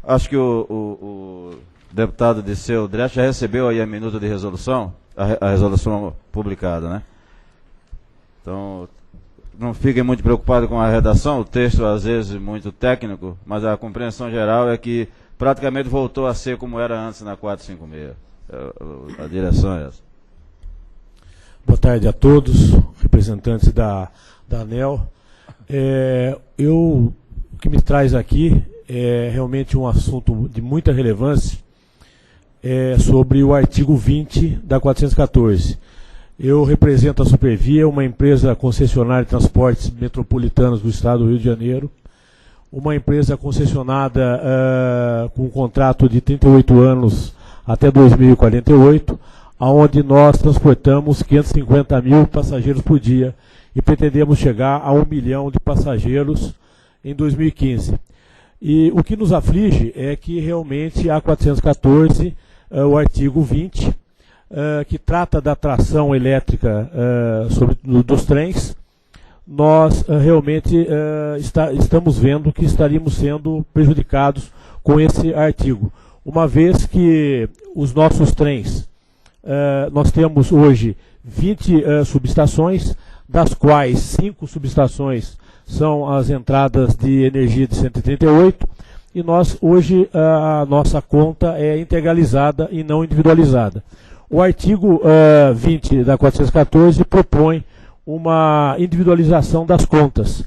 Acho que o deputado Disseu Dresch já recebeu aí a minuta de resolução, a resolução publicada, né? Então, não fiquem muito preocupados com a redação, o texto às vezes muito técnico, mas a compreensão geral é que praticamente voltou a ser como era antes na 456. A direção é essa. Boa tarde a todos, representantes da ANEEL. O que me traz aqui é realmente um assunto de muita relevância, sobre o artigo 20 da 414. Eu represento a Supervia, uma empresa concessionária de transportes metropolitanos do estado do Rio de Janeiro, uma empresa concessionada com um contrato de 38 anos até 2048, onde nós transportamos 550 mil passageiros por dia e pretendemos chegar a 1 milhão de passageiros em 2015. E o que nos aflige é que realmente a 414, o artigo 20, que trata da tração elétrica dos trens, nós realmente estamos vendo que estaríamos sendo prejudicados com esse artigo. Uma vez que os nossos trens, nós temos hoje 20 subestações, das quais 5 subestações são as entradas de energia de 138, e nós hoje a nossa conta é integralizada e não individualizada. O artigo 20 da 414 propõe uma individualização das contas.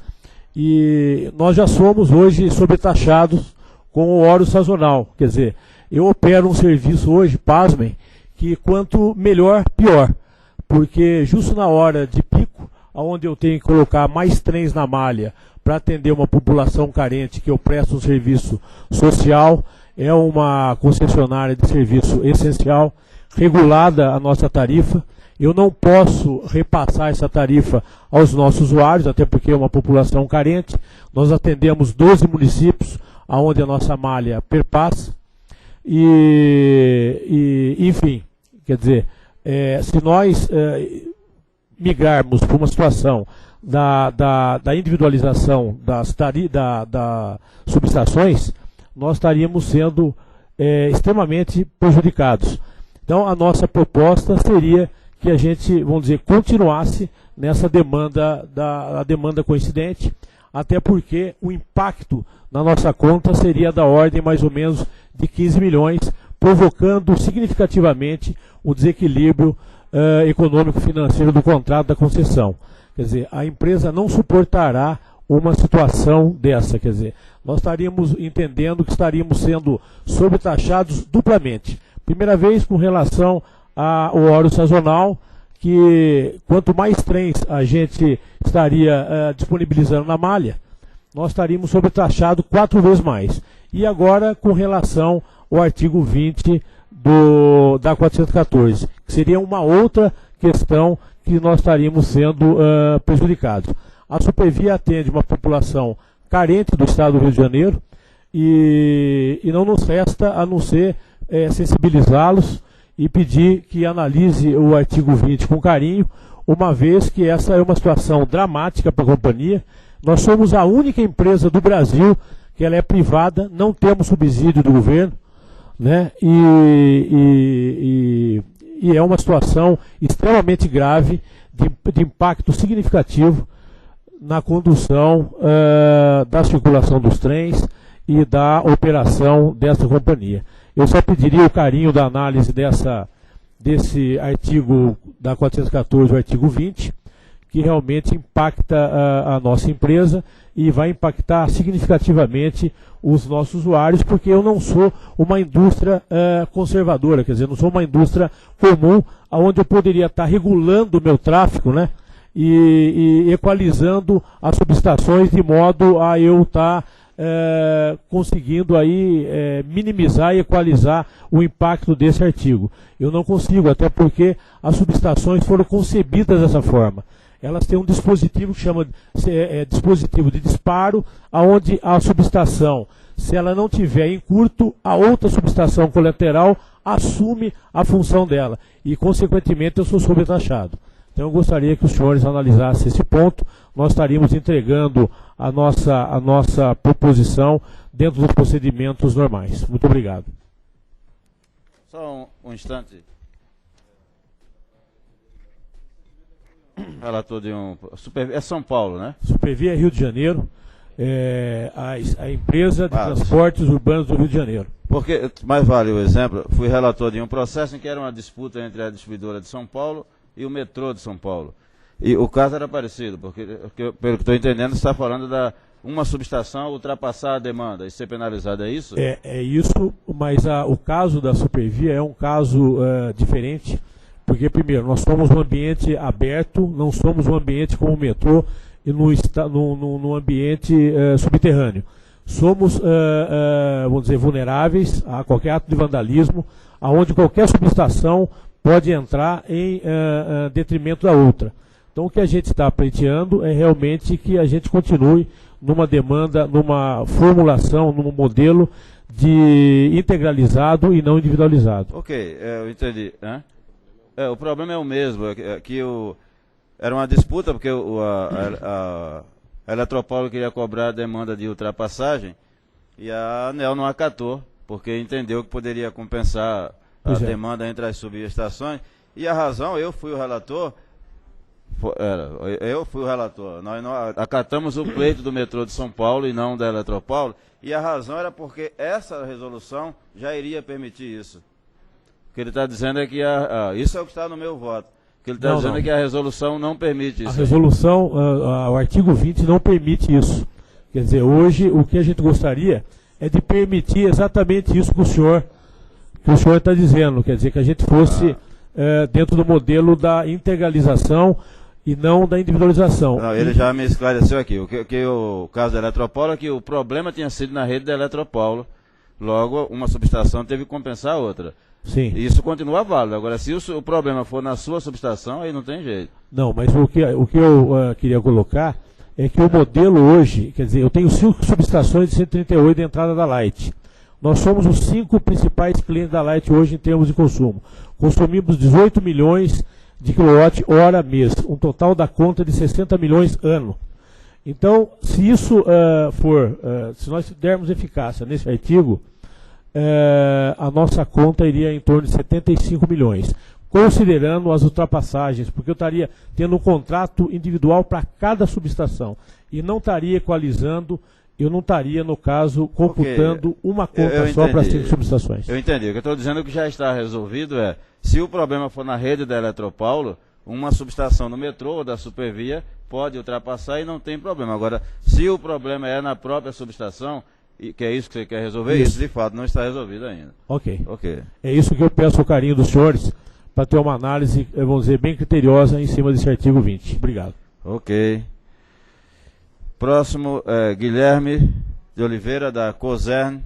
E nós já somos hoje sobretaxados com o óleo sazonal. Quer dizer, eu opero um serviço hoje, pasmem, que quanto melhor, pior. Porque justo na hora de pico, onde eu tenho que colocar mais trens na malha para atender uma população carente que eu presto um serviço social, é uma concessionária de serviço essencial, regulada a nossa tarifa. Eu não posso repassar essa tarifa aos nossos usuários, até porque é uma população carente. Nós atendemos 12 municípios onde a nossa malha perpassa. Enfim, quer dizer, se nós migrarmos para uma situação da individualização das subestações, nós estaríamos sendo extremamente prejudicados. Então, a nossa proposta seria que a gente, vamos dizer, continuasse nessa demanda, a demanda coincidente, até porque o impacto na nossa conta seria da ordem mais ou menos de 15 milhões, provocando significativamente o desequilíbrio econômico-financeiro do contrato da concessão. Quer dizer, a empresa não suportará uma situação dessa. Quer dizer, nós estaríamos entendendo que estaríamos sendo sobretaxados duplamente. Primeira vez com relação ao óleo sazonal, que quanto mais trens a gente estaria disponibilizando na malha, nós estaríamos sobretaxados 4 vezes mais. E agora com relação ao artigo 20 da 414, que seria uma outra questão que nós estaríamos sendo prejudicados. A Supervia atende uma população carente do estado do Rio de Janeiro e não nos resta a não ser sensibilizá-los e pedir que analise o artigo 20 com carinho, uma vez que essa é uma situação dramática para a companhia. Nós somos a única empresa do Brasil que ela é privada, não temos subsídio do governo, né? E é uma situação extremamente grave, de impacto significativo na condução da circulação dos trens e da operação dessa companhia. Eu só pediria o carinho da análise desse artigo da 414, o artigo 20, que realmente impacta a nossa empresa e vai impactar significativamente os nossos usuários, porque eu não sou uma indústria conservadora, quer dizer, não sou uma indústria comum, onde eu poderia estar regulando o meu tráfego, né, e equalizando as subestações de modo a eu estar conseguindo aí minimizar e equalizar o impacto desse artigo. Eu não consigo, até porque as subestações foram concebidas dessa forma. Elas têm um dispositivo que chama dispositivo de disparo, aonde a subestação, se ela não tiver em curto, a outra subestação colateral assume a função dela. E, consequentemente, eu sou sobretaxado. Então, eu gostaria que os senhores analisassem esse ponto. Nós estaríamos entregando a nossa proposição dentro dos procedimentos normais. Muito obrigado. Só um instante. Relator de é São Paulo, né? Supervia é Rio de Janeiro, a empresa de transportes urbanos do Rio de Janeiro. Porque, mais vale o exemplo, fui relator de um processo em que era uma disputa entre a distribuidora de São Paulo e o metrô de São Paulo. E o caso era parecido, porque pelo que estou entendendo, você está falando uma subestação ultrapassar a demanda e ser penalizada, é isso? É isso, mas o caso da Supervia é um caso diferente, porque, primeiro, nós somos um ambiente aberto, não somos um ambiente como o metrô e no ambiente subterrâneo. Somos, vamos dizer, vulneráveis a qualquer ato de vandalismo, aonde qualquer subestação pode entrar em detrimento da outra. Então, o que a gente está pleiteando é realmente que a gente continue numa demanda, numa formulação, num modelo de integralizado e não individualizado. Ok, eu entendi. O problema é o mesmo, era uma disputa, porque a Eletropaulo queria cobrar a demanda de ultrapassagem e a ANEEL não acatou, porque entendeu que poderia compensar a demanda entre as subestações. E a razão, eu fui o relator, nós acatamos o pleito do metrô de São Paulo e não da Eletropaulo, e a razão era porque essa resolução já iria permitir isso. O que ele está dizendo é que isso é o que está no meu voto. O que ele está dizendo é que a resolução não permite isso. A resolução, o artigo 20 não permite isso. Quer dizer, hoje o que a gente gostaria é de permitir exatamente isso que o senhor está dizendo. Quer dizer, que a gente fosse dentro do modelo da integralização e não da individualização. Não, ele já me esclareceu aqui. O caso da Eletropaulo é que o problema tinha sido na rede da Eletropaulo. Logo, uma subestação teve que compensar a outra. Sim. Isso continua válido. Agora, se o problema for na sua subestação, aí não tem jeito. Não, mas o que eu queria colocar é que o modelo hoje, quer dizer, eu tenho 5 subestações de 138 de entrada da Light. Nós somos os 5 principais clientes da Light hoje em termos de consumo. Consumimos 18 milhões de quilowatt-hora mês, um total da conta de 60 milhões ano. Então, se isso se nós dermos eficácia nesse artigo, a nossa conta iria em torno de 75 milhões, considerando as ultrapassagens, porque eu estaria tendo um contrato individual para cada subestação, e não estaria equalizando, eu não estaria, no caso, computando uma conta só para as 5 subestações. Eu entendi. O que eu estou dizendo que já está resolvido se o problema for na rede da Eletropaulo, uma subestação do metrô ou da Supervia pode ultrapassar e não tem problema. Agora, se o problema é na própria subestação, que é isso que você quer resolver, isso de fato não está resolvido ainda. Ok. É isso que eu peço o carinho dos senhores, para ter uma análise, vamos dizer, bem criteriosa em cima desse artigo 20. Obrigado. Ok. Próximo é Guilherme de Oliveira, da COSERN,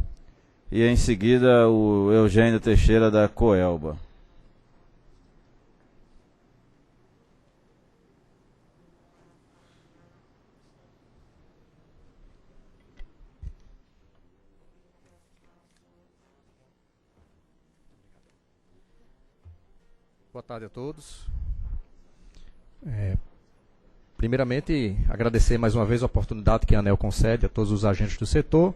e em seguida o Eugênio Teixeira, da COELBA. Boa tarde a todos. Primeiramente, agradecer mais uma vez a oportunidade que a ANEEL concede a todos os agentes do setor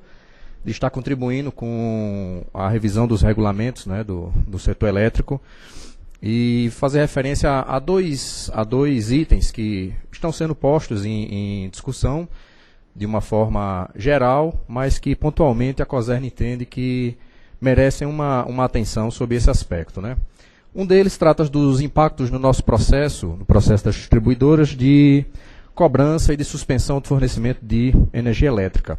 de estar contribuindo com a revisão dos regulamentos, né, do setor elétrico e fazer referência a dois itens que estão sendo postos em discussão de uma forma geral, mas que pontualmente a COSERN entende que merecem uma atenção sobre esse aspecto, né? Um deles trata dos impactos no nosso processo, no processo das distribuidoras, de cobrança e de suspensão de fornecimento de energia elétrica.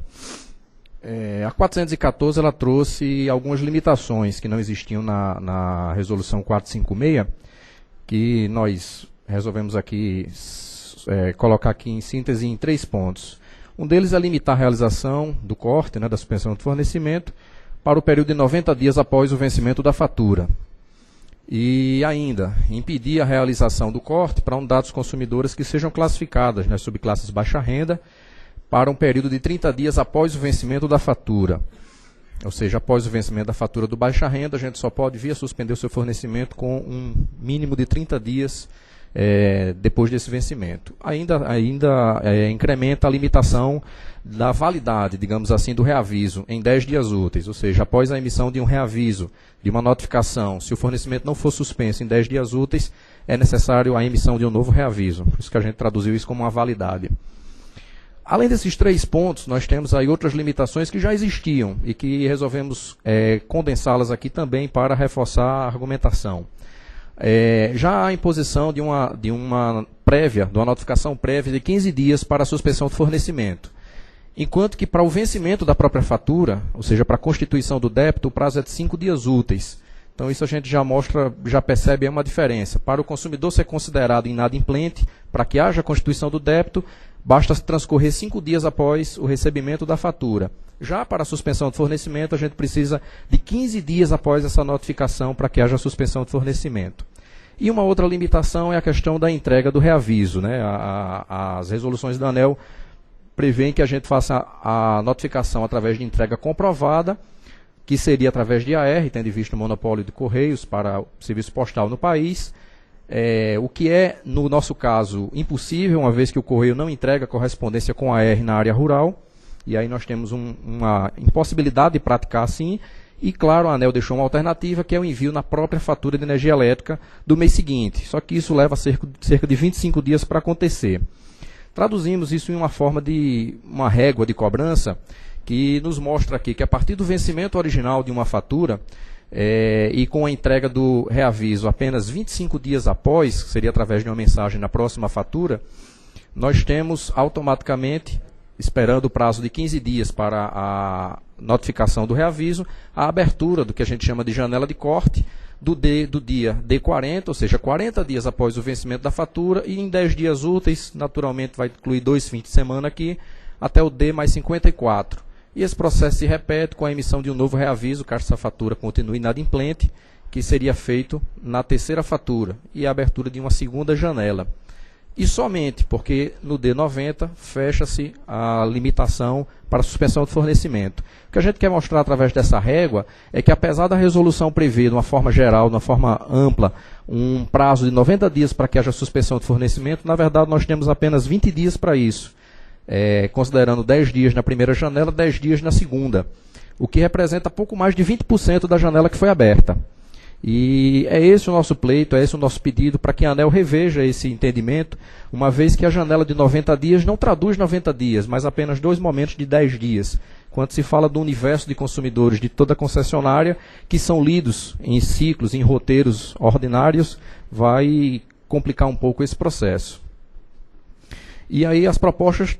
A 414 ela trouxe algumas limitações que não existiam na resolução 456, que nós resolvemos aqui colocar aqui em síntese em 3 pontos. Um deles é limitar a realização do corte, né, da suspensão de fornecimento, para o período de 90 dias após o vencimento da fatura. E ainda, impedir a realização do corte para unidades consumidoras que sejam classificadas nas subclasses baixa renda para um período de 30 dias após o vencimento da fatura. Ou seja, após o vencimento da fatura do baixa renda, a gente só pode vir a suspender o seu fornecimento com um mínimo de 30 dias depois desse vencimento. Ainda incrementa a limitação da validade, digamos assim, do reaviso em 10 dias úteis, ou seja, após a emissão de um reaviso, de uma notificação, se o fornecimento não for suspenso em 10 dias úteis, é necessário a emissão de um novo reaviso. Por isso que a gente traduziu isso como uma validade. Além desses 3 pontos, nós temos aí outras limitações que já existiam e que resolvemos condensá-las aqui também para reforçar a argumentação. Já a imposição de uma notificação prévia de 15 dias para a suspensão do fornecimento. Enquanto que para o vencimento da própria fatura, ou seja, para a constituição do débito, o prazo é de 5 dias úteis. Então isso a gente já percebe uma diferença. Para o consumidor ser considerado inadimplente, para que haja a constituição do débito, basta transcorrer 5 dias após o recebimento da fatura. Já para a suspensão de fornecimento, a gente precisa de 15 dias após essa notificação para que haja a suspensão de fornecimento. E uma outra limitação é a questão da entrega do reaviso, né? As resoluções da ANEEL prevêem que a gente faça a notificação através de entrega comprovada, que seria através de AR, tendo em vista o monopólio de Correios para o serviço postal no país, o que é, no nosso caso, impossível, uma vez que o Correio não entrega correspondência com AR na área rural, e aí nós temos uma impossibilidade de praticar assim, e claro, a ANEEL deixou uma alternativa, que é o envio na própria fatura de energia elétrica do mês seguinte, só que isso leva cerca de 25 dias para acontecer. Traduzimos isso em uma forma de uma régua de cobrança que nos mostra aqui que a partir do vencimento original de uma fatura e com a entrega do reaviso apenas 25 dias após, que seria através de uma mensagem na próxima fatura, nós temos automaticamente, esperando o prazo de 15 dias para a notificação do reaviso, a abertura do que a gente chama de janela de corte, do dia D40, ou seja, 40 dias após o vencimento da fatura, e em 10 dias úteis, naturalmente vai incluir 2 fins de semana aqui, até o D mais 54. E esse processo se repete com a emissão de um novo reaviso, caso essa fatura continue inadimplente, que seria feito na terceira fatura, e a abertura de uma segunda janela. E somente porque no D90 fecha-se a limitação para suspensão de fornecimento. O que a gente quer mostrar através dessa régua é que, apesar da resolução prever, de uma forma geral, de uma forma ampla, um prazo de 90 dias para que haja suspensão de fornecimento, na verdade nós temos apenas 20 dias para isso, considerando 10 dias na primeira janela, 10 dias na segunda, o que representa pouco mais de 20% da janela que foi aberta. E é esse o nosso pleito, é esse o nosso pedido para que a ANEEL reveja esse entendimento, uma vez que a janela de 90 dias não traduz 90 dias, mas apenas 2 momentos de 10 dias, quando se fala do universo de consumidores de toda a concessionária, que são lidos em ciclos, em roteiros ordinários, vai complicar um pouco esse processo. E aí as propostas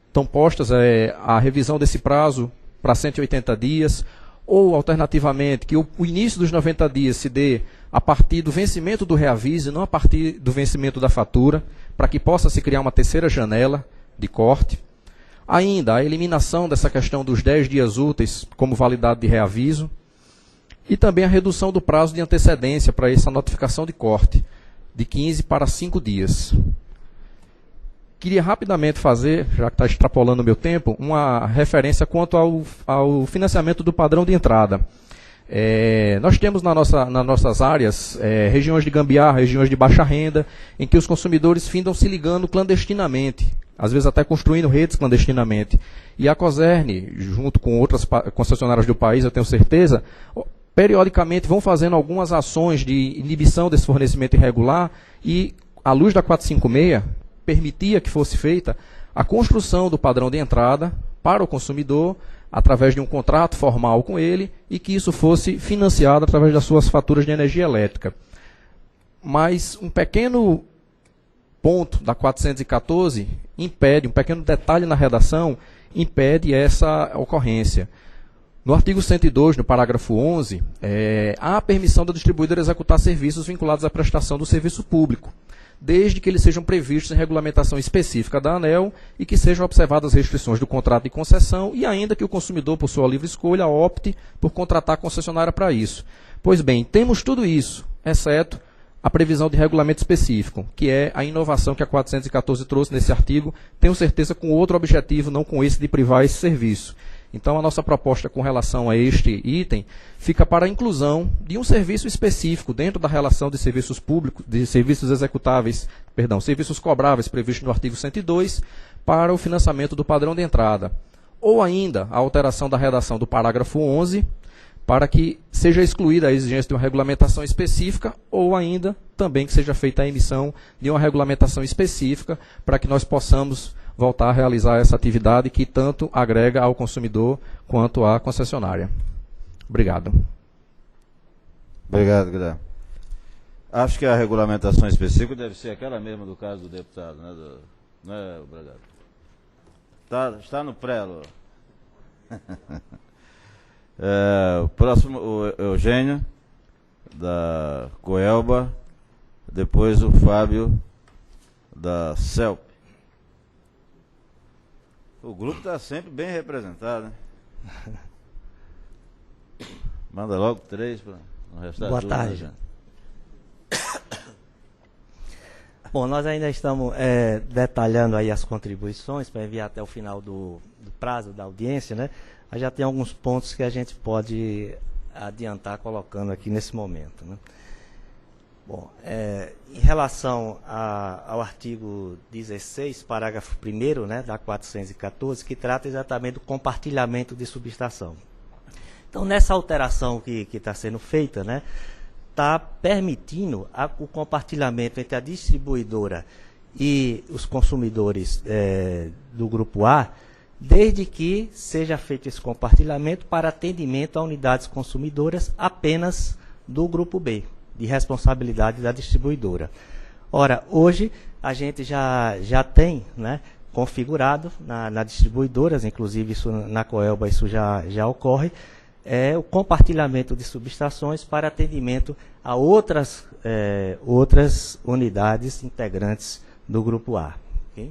estão postas, a revisão desse prazo para 180 dias, ou, alternativamente, que o início dos 90 dias se dê a partir do vencimento do reaviso, não a partir do vencimento da fatura, para que possa se criar uma terceira janela de corte. Ainda, a eliminação dessa questão dos 10 dias úteis como validade de reaviso. E também a redução do prazo de antecedência para essa notificação de corte, de 15 para 5 dias. Queria rapidamente fazer, já que está extrapolando o meu tempo, uma referência quanto ao financiamento do padrão de entrada. Nós temos nas nossas áreas regiões de gambiarra, regiões de baixa renda, em que os consumidores findam se ligando clandestinamente, às vezes até construindo redes clandestinamente. E a Cosern, junto com outras concessionárias do país, eu tenho certeza, periodicamente vão fazendo algumas ações de inibição desse fornecimento irregular e, à luz da 456, permitia que fosse feita a construção do padrão de entrada para o consumidor, através de um contrato formal com ele, e que isso fosse financiado através das suas faturas de energia elétrica. Mas um pequeno ponto da 414 impede, um pequeno detalhe na redação, impede essa ocorrência. No artigo 102, no parágrafo 11, há a permissão da distribuidora executar serviços vinculados à prestação do serviço público, desde que eles sejam previstos em regulamentação específica da ANEEL e que sejam observadas as restrições do contrato de concessão e ainda que o consumidor, por sua livre escolha, opte por contratar a concessionária para isso. Pois bem, temos tudo isso, exceto a previsão de regulamento específico, que é a inovação que a 414 trouxe nesse artigo, tenho certeza com outro objetivo, não com esse de privar esse serviço. Então, a nossa proposta com relação a este item fica para a inclusão de um serviço específico dentro da relação de serviços públicos, de serviços executáveis, perdão, serviços cobráveis previsto no artigo 102 para o financiamento do padrão de entrada. Ou ainda, a alteração da redação do parágrafo 11 para que seja excluída a exigência de uma regulamentação específica ou ainda também que seja feita a emissão de uma regulamentação específica para que nós possamos voltar a realizar essa atividade que tanto agrega ao consumidor quanto à concessionária. Obrigado. Obrigado, Guilherme. Acho que a regulamentação específica deve ser aquela mesma do caso do deputado, né, né, Bragado? Está no prelo. O próximo, o Eugênio, da Coelba, depois o Fábio, da CELP. O grupo está sempre bem representado, né? Manda logo 3 para não restar. Boa tarde. Bom, nós ainda estamos detalhando aí as contribuições para enviar até o final do prazo da audiência, né? Mas já tem alguns pontos que a gente pode adiantar colocando aqui nesse momento, né? Bom, em relação ao artigo 16, parágrafo 1º, né, da 414, que trata exatamente do compartilhamento de subestação. Então, nessa alteração que está sendo feita, né, está permitindo o compartilhamento entre a distribuidora e os consumidores do Grupo A, desde que seja feito esse compartilhamento para atendimento a unidades consumidoras apenas do Grupo B, de responsabilidade da distribuidora. Ora, hoje a gente já tem, né, configurado nas distribuidoras, inclusive isso na Coelba isso já ocorre, o compartilhamento de subestações para atendimento a outras unidades integrantes do Grupo A. Okay?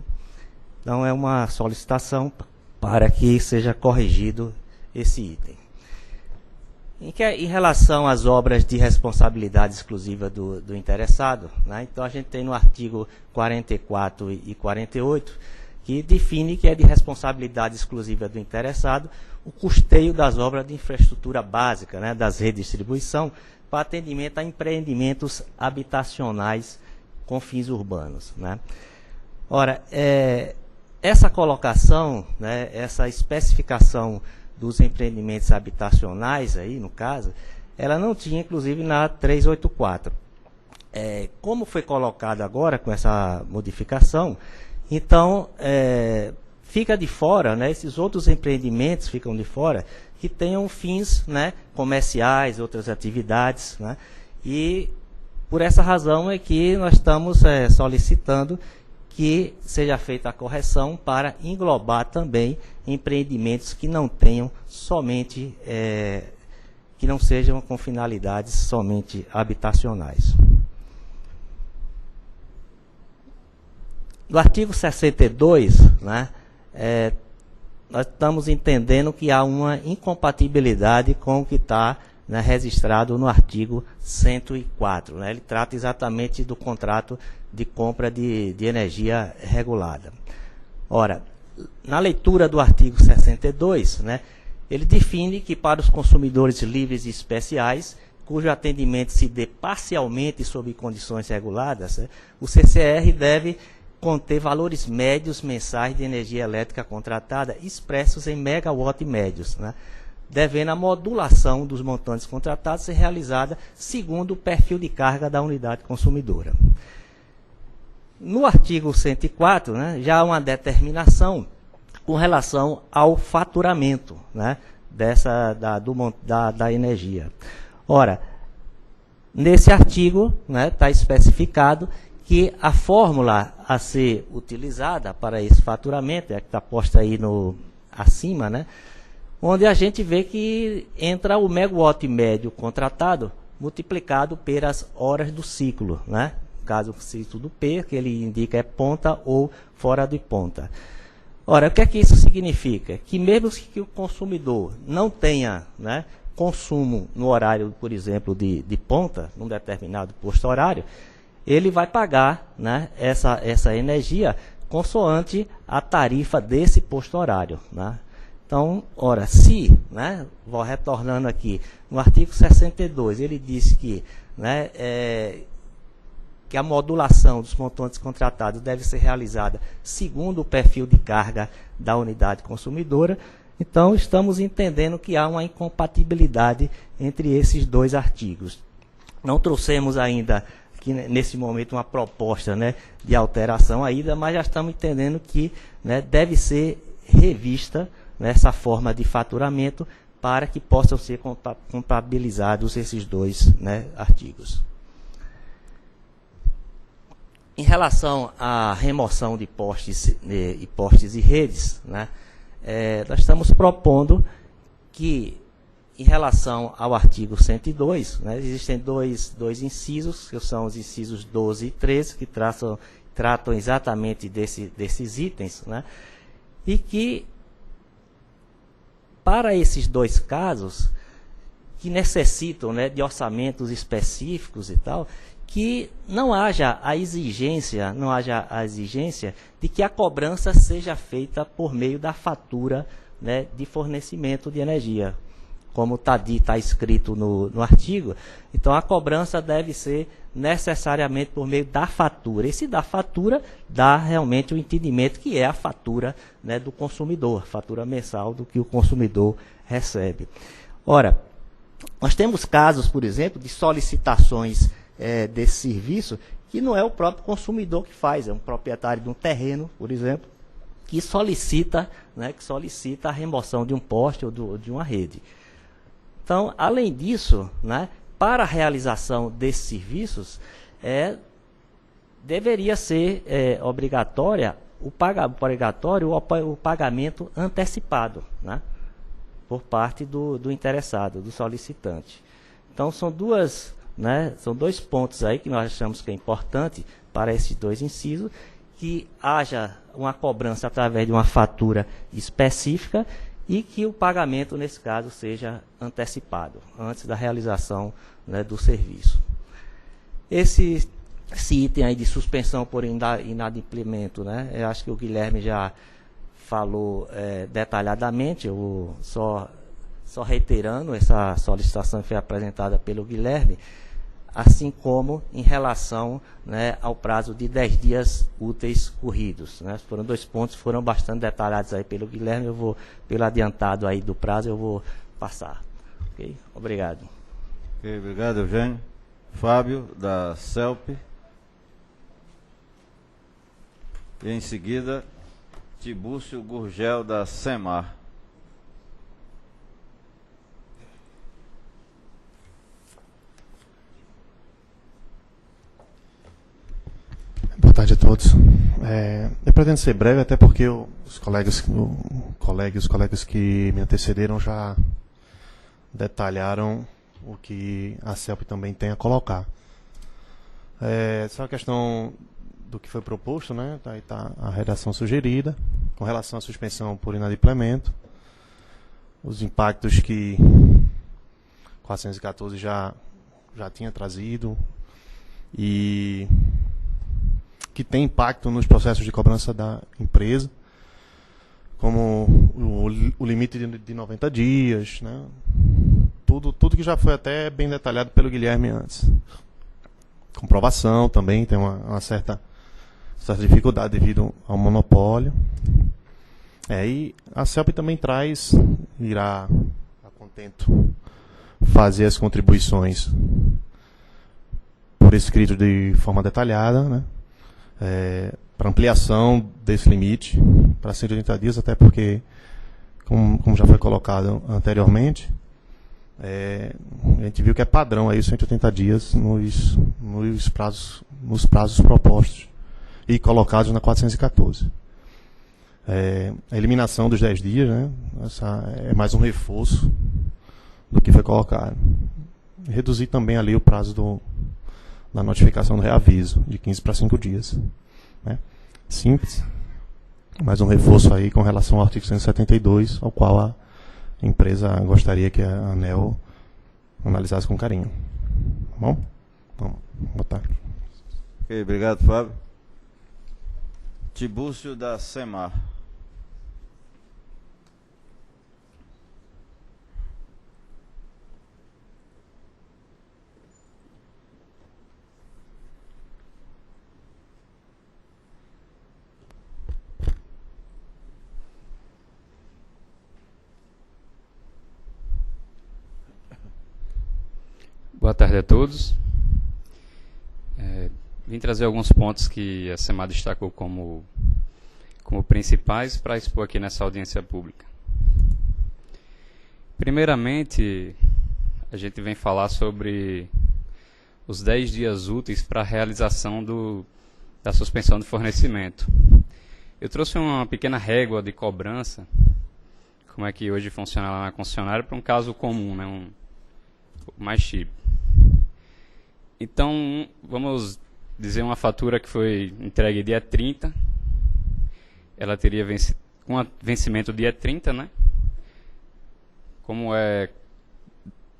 Então, é uma solicitação para que seja corrigido esse item. Em relação às obras de responsabilidade exclusiva do interessado, né, então a gente tem no artigo 44 e 48, que define que é de responsabilidade exclusiva do interessado o custeio das obras de infraestrutura básica, né, das redes de distribuição, para atendimento a empreendimentos habitacionais com fins urbanos, né. Ora, essa colocação, né, essa especificação dos empreendimentos habitacionais, aí, no caso, ela não tinha, inclusive, na 384. Como foi colocado agora com essa modificação, então, fica de fora, né, esses outros empreendimentos ficam de fora, que tenham fins, né, comerciais, outras atividades, né, e por essa razão é que nós estamos solicitando que seja feita a correção para englobar também empreendimentos que não tenham somente, que não sejam com finalidades somente habitacionais. No artigo 62, né, nós estamos entendendo que há uma incompatibilidade com o que está, né, registrado no artigo 104. Né, ele trata exatamente do contrato de compra de energia regulada. Ora, na leitura do artigo 62, né, ele define que para os consumidores livres e especiais, cujo atendimento se dê parcialmente sob condições reguladas, o CCR deve conter valores médios mensais de energia elétrica contratada expressos em megawatt médios, né? Devendo a modulação dos montantes contratados ser realizada segundo o perfil de carga da unidade consumidora. No artigo 104, né, já há uma determinação com relação ao faturamento, né, da energia. Ora, nesse artigo está especificado que a fórmula a ser utilizada para esse faturamento, é a que está posta aí acima, né, onde a gente vê que entra o megawatt médio contratado multiplicado pelas horas do ciclo, né? Caso o ciclo do P, que ele indica é ponta ou fora de ponta. Ora, o que é que isso significa? Que mesmo que o consumidor não tenha, né, consumo no horário, por exemplo, de ponta, num determinado posto horário, ele vai pagar, né, essa energia consoante a tarifa desse posto horário, né? Então, ora, se, né, vou retornando aqui, no artigo 62, ele diz que, né, que a modulação dos montantes contratados deve ser realizada segundo o perfil de carga da unidade consumidora. Então, estamos entendendo que há uma incompatibilidade entre esses dois artigos. Não trouxemos ainda, aqui, nesse momento, uma proposta, né, de alteração ainda, mas já estamos entendendo que, né, deve ser revista essa forma de faturamento para que possam ser compatibilizados esses dois, né, artigos. Em relação à remoção de postes e redes, né, nós estamos propondo que, em relação ao artigo 102, né, existem dois incisos, que são os incisos 12 e 13, que tratam exatamente desses itens, né, e que, para esses dois casos, que necessitam, né, de orçamentos específicos e tal, que não haja a exigência de que a cobrança seja feita por meio da fatura, né, de fornecimento de energia, como está escrito no artigo. Então, a cobrança deve ser necessariamente por meio da fatura. Esse da fatura dá realmente o entendimento que é a fatura, né, do consumidor, fatura mensal do que o consumidor recebe. Ora, nós temos casos, por exemplo, de solicitações desse serviço que não é o próprio consumidor que faz, é um proprietário de um terreno, por exemplo, que solicita, né, a remoção de um poste ou de uma rede. Então, além disso, né, para a realização desses serviços, deveria ser obrigatório o pagamento antecipado, né, por parte do interessado, do solicitante. Então, são dois pontos aí que nós achamos que é importante para esses dois incisos, que haja uma cobrança através de uma fatura específica e que o pagamento, nesse caso, seja antecipado, antes da realização, né, do serviço. Esse item aí de suspensão por inadimplemento, né, eu acho que o Guilherme já falou detalhadamente, eu vou só reiterando essa solicitação que foi apresentada pelo Guilherme, assim como em relação, né, ao prazo de 10 dias úteis corridos, né? Foram dois pontos, foram bastante detalhados aí pelo Guilherme, eu vou, pelo adiantado aí do prazo, eu vou passar. Ok? Obrigado. Ok, obrigado, Eugênio. Fábio, da CELP. E em seguida, Tibúcio Gurgel, da SEMAR. Boa tarde a todos. Eu pretendo ser breve, até porque os colegas que me antecederam já detalharam o que a CELP também tem a colocar. Essa é a questão do que foi proposto, né? Aí está a redação sugerida, com relação à suspensão por inadimplemento, os impactos que 414 já tinha trazido e que tem impacto nos processos de cobrança da empresa, como o limite de 90 dias, né? Tudo que já foi até bem detalhado pelo Guilherme antes. Comprovação também tem uma certa dificuldade devido ao monopólio. E a CELP também irá a contento fazer as contribuições por escrito de forma detalhada, né? Para ampliação desse limite para 180 dias, até porque, como já foi colocado anteriormente, a gente viu que é padrão aí 180 dias nos prazos propostos e colocados na 414. A eliminação dos 10 dias, né? Essa é mais um reforço do que foi colocado. Reduzir também ali o prazo da notificação do reaviso, de 15 para 5 dias. Né? Simples. Mais um reforço aí com relação ao artigo 172, ao qual a empresa gostaria que a ANEEL analisasse com carinho. Tá bom? Vamos botar. Ok, obrigado, Fábio. Tibúrcio da Semar. Boa tarde a todos. Vim trazer alguns pontos que a SEMAR destacou como principais para expor aqui nessa audiência pública. Primeiramente, a gente vem falar sobre os 10 dias úteis para a realização da suspensão do fornecimento. Eu trouxe uma pequena régua de cobrança, como é que hoje funciona lá na concessionária, para um caso comum, né, mais típico. Então, vamos dizer uma fatura que foi entregue dia 30, ela teria vencimento dia 30, né? Como é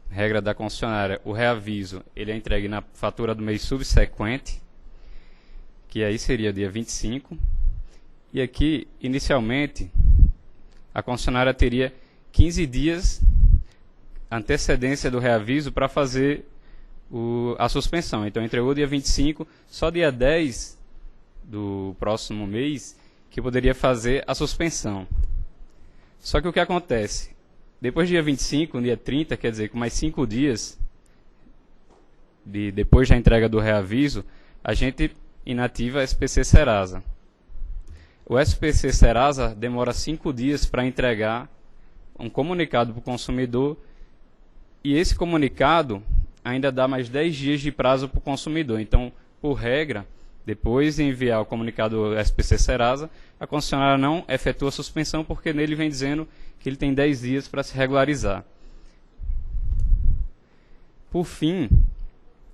regra da concessionária, o reaviso ele é entregue na fatura do mês subsequente, que aí seria dia 25, e aqui, inicialmente, a concessionária teria 15 dias antecedência do reaviso para fazer a suspensão. Então entregou dia 25, só dia 10 do próximo mês que poderia fazer a suspensão. Só que o que acontece? Depois do dia 25, no dia 30, quer dizer, com mais 5 dias depois da entrega do reaviso, a gente inativa a SPC Serasa. O SPC Serasa demora 5 dias para entregar um comunicado para o consumidor, e esse comunicado ainda dá mais 10 dias de prazo para o consumidor. Então, por regra, depois de enviar o comunicado SPC Serasa, a concessionária não efetua a suspensão, porque nele vem dizendo que ele tem 10 dias para se regularizar. Por fim,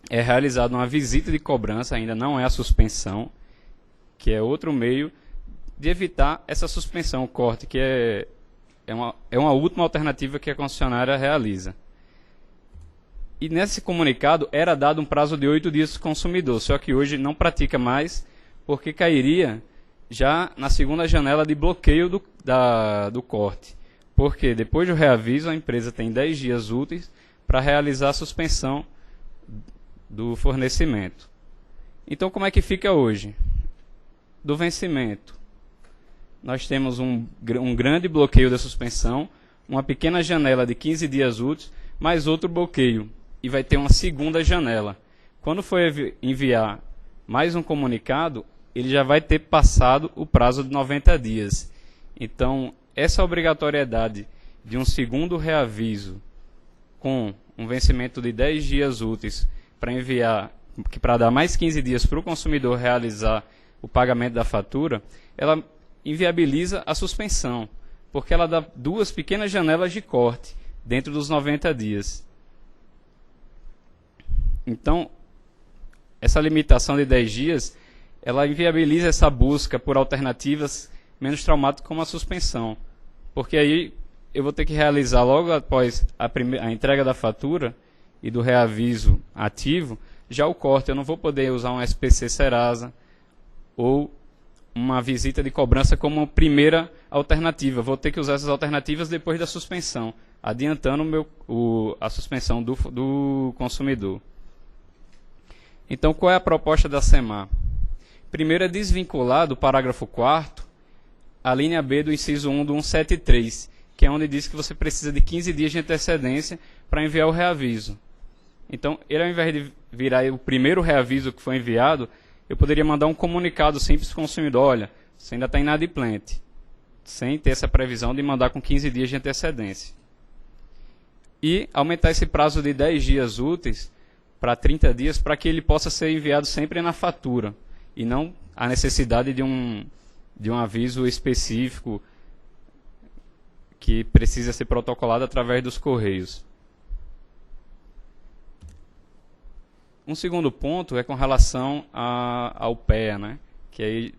é realizada uma visita de cobrança, ainda não é a suspensão, que é outro meio de evitar essa suspensão, o corte, que é uma última alternativa que a concessionária realiza. E nesse comunicado era dado um prazo de 8 dias ao consumidor, só que hoje não pratica mais, porque cairia já na segunda janela de bloqueio do corte. Porque depois do reaviso, a empresa tem 10 dias úteis para realizar a suspensão do fornecimento. Então, como é que fica hoje? Do vencimento, nós temos um grande bloqueio da suspensão, uma pequena janela de 15 dias úteis, mais outro bloqueio, e vai ter uma segunda janela. Quando for enviar mais um comunicado, ele já vai ter passado o prazo de 90 dias. Então, essa obrigatoriedade de um segundo reaviso com um vencimento de 10 dias úteis para enviar, para dar mais 15 dias para o consumidor realizar o pagamento da fatura, ela inviabiliza a suspensão, porque ela dá 2 pequenas janelas de corte dentro dos 90 dias. Então, essa limitação de 10 dias, ela inviabiliza essa busca por alternativas menos traumáticas como a suspensão. Porque aí eu vou ter que realizar logo após a entrega da fatura e do reaviso ativo, já o corte. Eu não vou poder usar um SPC Serasa ou uma visita de cobrança como primeira alternativa. Vou ter que usar essas alternativas depois da suspensão, adiantando a suspensão do consumidor. Então, qual é a proposta da SEMAR? Primeiro é desvincular do parágrafo 4º a linha B do inciso 1 do 173, que é onde diz que você precisa de 15 dias de antecedência para enviar o reaviso. Então, ele, ao invés de virar o primeiro reaviso que foi enviado, eu poderia mandar um comunicado simples para o consumidor: olha, você ainda está inadimplente, sem ter essa previsão de mandar com 15 dias de antecedência. E aumentar esse prazo de 10 dias úteis para 30 dias, para que ele possa ser enviado sempre na fatura, e não a necessidade de um aviso específico que precisa ser protocolado através dos correios. Um segundo ponto é com relação ao PEA, né? Que aí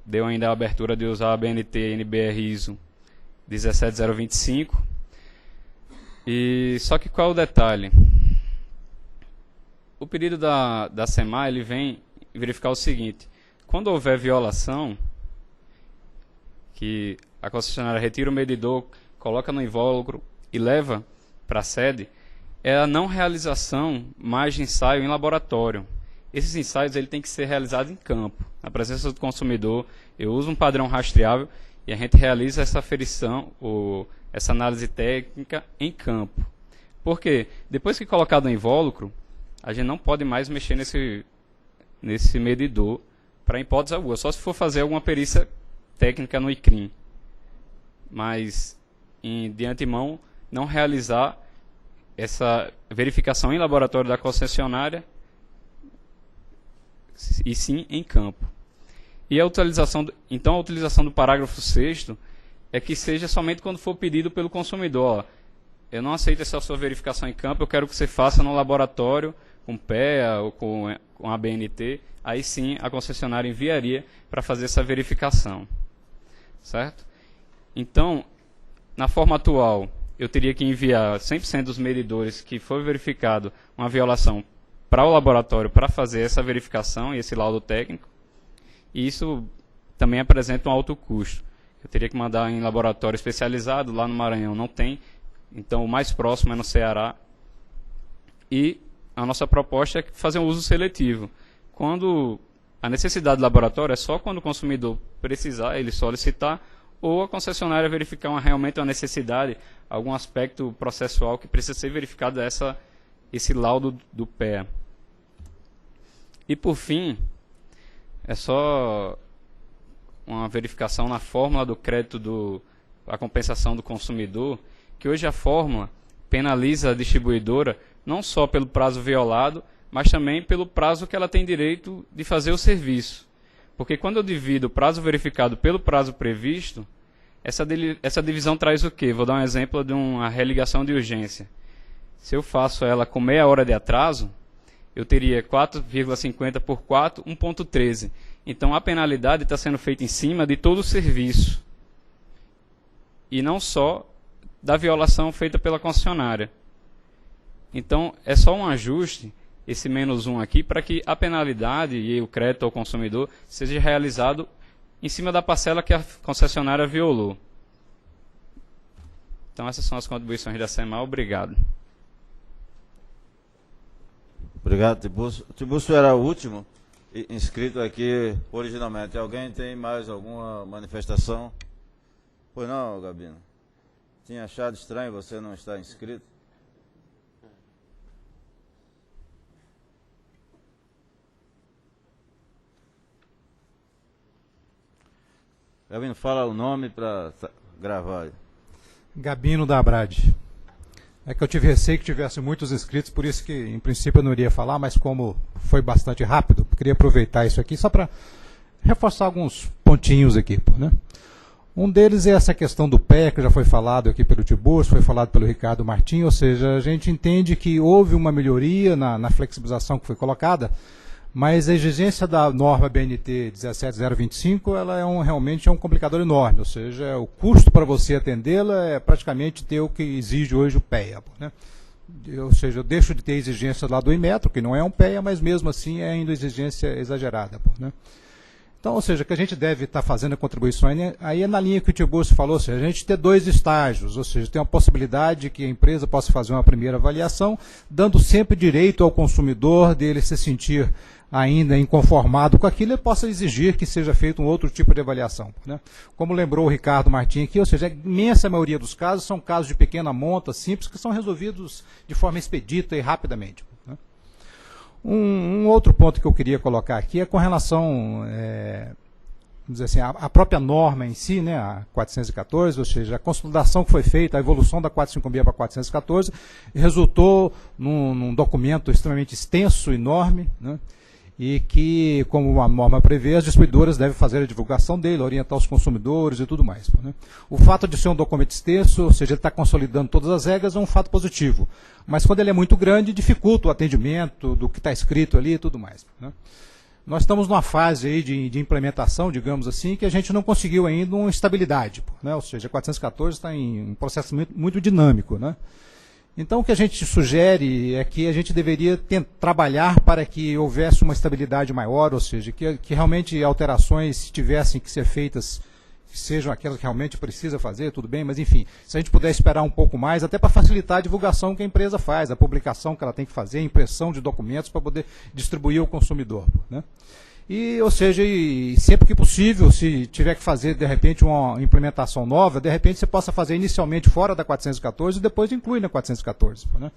deu ainda a abertura de usar a BNT NBR ISO 17025. Só que qual é o detalhe? O pedido da SEMAR, ele vem verificar o seguinte: quando houver violação, que a concessionária retira o medidor, coloca no invólucro e leva para a sede, é a não realização mais de ensaio em laboratório. Esses ensaios ele tem que ser realizados em campo, na presença do consumidor. Eu uso um padrão rastreável e a gente realiza essa aferição, essa análise técnica em campo. Por quê? Depois que colocado no invólucro, a gente não pode mais mexer nesse medidor para hipótese alguma, só se for fazer alguma perícia técnica no ICRIM. Mas, de antemão, não realizar essa verificação em laboratório da concessionária, e sim em campo. E a utilização do parágrafo 6º é que seja somente quando for pedido pelo consumidor. Ó, eu não aceito essa sua verificação em campo, eu quero que você faça no laboratório, com PEA ou com a BNT, aí sim a concessionária enviaria para fazer essa verificação. Certo? Então, na forma atual, eu teria que enviar 100% dos medidores que foi verificado uma violação para o laboratório para fazer essa verificação e esse laudo técnico. E isso também apresenta um alto custo. Eu teria que mandar em laboratório especializado, lá no Maranhão não tem, então o mais próximo é no Ceará. E a nossa proposta é fazer um uso seletivo. Quando a necessidade do laboratório é só quando o consumidor precisar, ele solicitar, ou a concessionária verificar realmente uma necessidade, algum aspecto processual que precisa ser verificado, esse laudo do PEA. E por fim, é só uma verificação na fórmula do crédito a compensação do consumidor, que hoje a fórmula penaliza a distribuidora não só pelo prazo violado, mas também pelo prazo que ela tem direito de fazer o serviço. Porque quando eu divido o prazo verificado pelo prazo previsto, essa divisão traz o quê? Vou dar um exemplo de uma religação de urgência. Se eu faço ela com meia hora de atraso, eu teria 4,50 por 4, 1,13. Então a penalidade está sendo feita em cima de todo o serviço. E não só da violação feita pela concessionária. Então é só um ajuste, esse menos 1 aqui, para que a penalidade e o crédito ao consumidor seja realizado em cima da parcela que a concessionária violou. Então essas são as contribuições da SEMAR. Obrigado. Obrigado, Tiburcio. O Tiburcio era o último inscrito aqui originalmente. Alguém tem mais alguma manifestação? Pois não, Gabino? Tinha achado estranho você não estar inscrito? Gabino, fala o nome para gravar. Gabino da Abrade. É que eu tive receio que tivesse muitos inscritos, por isso que, em princípio, eu não iria falar, mas como foi bastante rápido, queria aproveitar isso aqui só para reforçar alguns pontinhos aqui. Né? Um deles é essa questão do PEA, que já foi falado aqui pelo Tiburcio, foi falado pelo Ricardo Martins, ou seja, a gente entende que houve uma melhoria na flexibilização que foi colocada, mas a exigência da norma BNT 17025, ela realmente é um complicador enorme, ou seja, o custo para você atendê-la é praticamente ter o que exige hoje o PEA. Né? Ou seja, eu deixo de ter exigência lá do Inmetro, que não é um PEA, mas mesmo assim é ainda exigência exagerada. Né? Então, ou seja, que a gente deve estar fazendo a contribuição aí é na linha que o Tiburcio falou, ou seja, a gente ter 2 estágios, ou seja, tem uma possibilidade que a empresa possa fazer uma primeira avaliação, dando sempre direito ao consumidor dele se sentir ainda inconformado com aquilo, ele possa exigir que seja feito um outro tipo de avaliação. Né? Como lembrou o Ricardo Martins aqui, ou seja, a imensa maioria dos casos são casos de pequena monta, simples, que são resolvidos de forma expedita e rapidamente. Né? Um outro ponto que eu queria colocar aqui é com relação, vamos dizer assim, a própria norma em si, né, a 414, ou seja, a consolidação que foi feita, a evolução da 456 para 414, resultou num documento extremamente extenso, enorme, né, e que, como a norma prevê, as distribuidoras devem fazer a divulgação dele, orientar os consumidores e tudo mais. Né? O fato de ser um documento extenso, ou seja, ele está consolidando todas as regras, é um fato positivo. Mas quando ele é muito grande, dificulta o atendimento do que está escrito ali e tudo mais. Né? Nós estamos numa fase aí de implementação, digamos assim, que a gente não conseguiu ainda uma estabilidade. Né? Ou seja, a 414 está em um processo muito dinâmico. Né? Então, o que a gente sugere é que a gente deveria trabalhar para que houvesse uma estabilidade maior, ou seja, que realmente alterações tivessem que ser feitas, que sejam aquelas que realmente precisa fazer, tudo bem, mas enfim, se a gente puder esperar um pouco mais, até para facilitar a divulgação que a empresa faz, a publicação que ela tem que fazer, a impressão de documentos para poder distribuir ao consumidor. Né? E, ou seja, sempre que possível, se tiver que fazer, de repente, uma implementação nova, de repente você possa fazer inicialmente fora da 414 e depois incluir na 414. Né?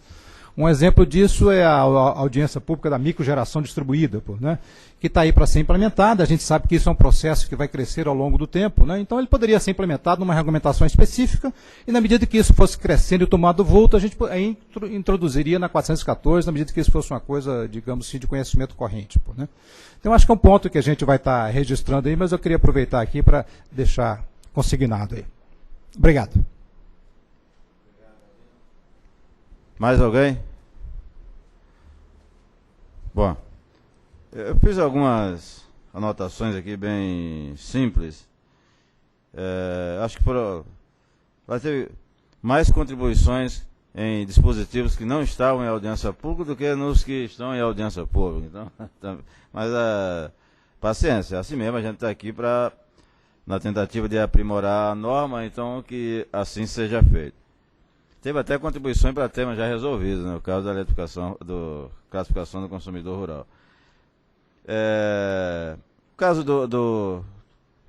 Um exemplo disso é a audiência pública da microgeração distribuída, né? Que está aí para ser implementada. A gente sabe que isso é um processo que vai crescer ao longo do tempo, né? Então ele poderia ser implementado numa regulamentação específica e, na medida que isso fosse crescendo e tomado vulto, a gente aí introduziria na 414, na medida que isso fosse uma coisa, digamos assim, de conhecimento corrente. Né? Então acho que é um ponto que a gente vai estar registrando aí, mas eu queria aproveitar aqui para deixar consignado aí. Obrigado. Mais alguém? Bom, eu fiz algumas anotações aqui bem simples. Acho que vai ter mais contribuições em dispositivos que não estavam em audiência pública do que nos que estão em audiência pública. Então, mas paciência, assim mesmo a gente está aqui na tentativa de aprimorar a norma, então que assim seja feito. Teve até contribuições para temas já resolvidos, né? No caso da eletrificação, classificação do consumidor rural. O caso do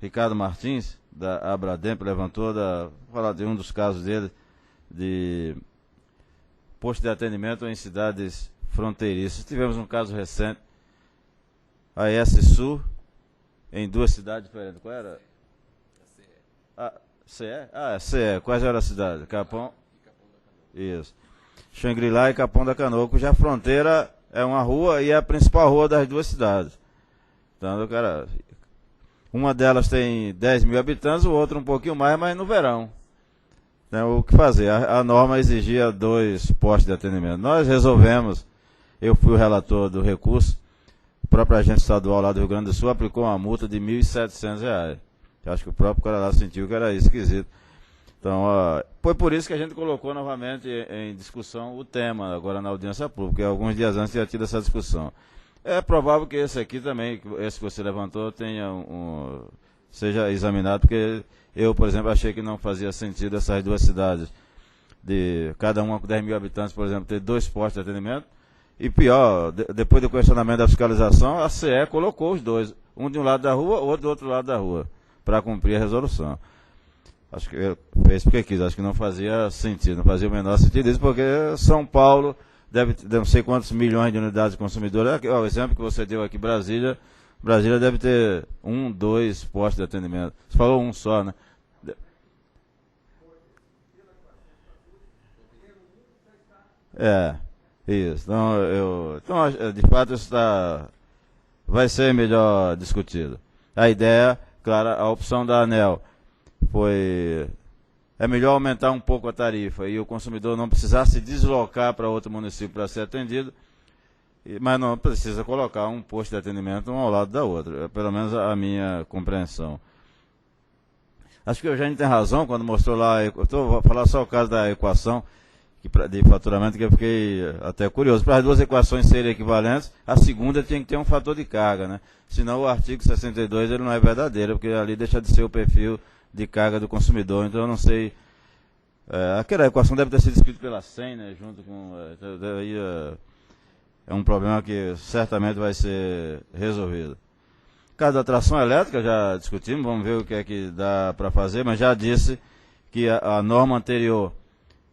Ricardo Martins, da Abrademp, levantou, vou falar de um dos casos dele, de posto de atendimento em cidades fronteiriças. Tivemos um caso recente, a ES Sul, em 2 cidades diferentes. Qual era? CE? Quais eram as cidades? Capão? Isso. Xangri-Lá e Capão da Canoa, cuja fronteira é uma rua e é a principal rua das 2 cidades. Então, uma delas tem 10 mil habitantes, o outro um pouquinho mais, mas no verão. Então, o que fazer? A norma exigia 2 postos de atendimento. Nós resolvemos, eu fui o relator do recurso, o próprio agente estadual lá do Rio Grande do Sul aplicou uma multa de R$ 1.700. Eu acho que o próprio cara lá sentiu que era esquisito. Então, foi por isso que a gente colocou novamente em discussão o tema, agora na audiência pública, porque alguns dias antes tinha tido essa discussão. É provável que esse aqui também, esse que você levantou, seja examinado, porque eu, por exemplo, achei que não fazia sentido essas 2 cidades, de cada uma com 10 mil habitantes, por exemplo, ter 2 postos de atendimento. E pior, depois do questionamento da fiscalização, a CE colocou os 2, um de um lado da rua, outro do outro lado da rua, para cumprir a resolução. Acho que fez porque quis, acho que não fazia sentido, não fazia o menor sentido isso, porque São Paulo deve ter não sei quantos milhões de unidades de consumidores. O exemplo que você deu aqui, Brasília deve ter 1, 2 postos de atendimento. Você falou um só, né? Isso. Então, de fato, isso vai ser melhor discutido. A ideia, claro, a opção da ANEEL é melhor aumentar um pouco a tarifa e o consumidor não precisar se deslocar para outro município para ser atendido, mas não precisa colocar um posto de atendimento um ao lado da outra, é pelo menos a minha compreensão. Acho que o Eugênio tem razão quando mostrou lá, vou falar só o caso da equação, de faturamento, que eu fiquei até curioso. Para as duas equações serem equivalentes, a segunda tem que ter um fator de carga, né? Senão o artigo 62 ele não é verdadeiro, porque ali deixa de ser o perfil de carga do consumidor. Então eu não sei. Aquela equação deve ter sido escrita pela SEM, né? Junto com. Daí é um problema que certamente vai ser resolvido. Caso da tração elétrica, já discutimos, vamos ver o que é que dá para fazer, mas já disse que a norma anterior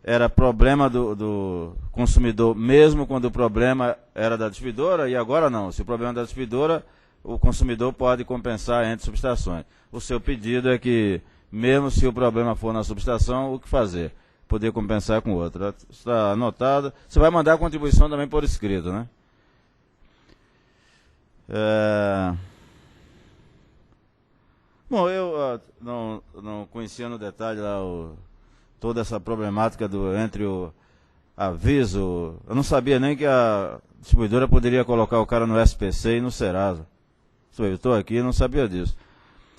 era problema do consumidor, mesmo quando o problema era da distribuidora, e agora não. Se o problema é da distribuidora, o consumidor pode compensar entre subestações. O seu pedido é que, mesmo se o problema for na subestação, o que fazer? Poder compensar com outra. Está anotado. Você vai mandar a contribuição também por escrito, né? Bom, eu não conhecia no detalhe lá toda essa problemática entre o aviso. Eu não sabia nem que a distribuidora poderia colocar o cara no SPC e no Serasa. Eu estou aqui e não sabia disso.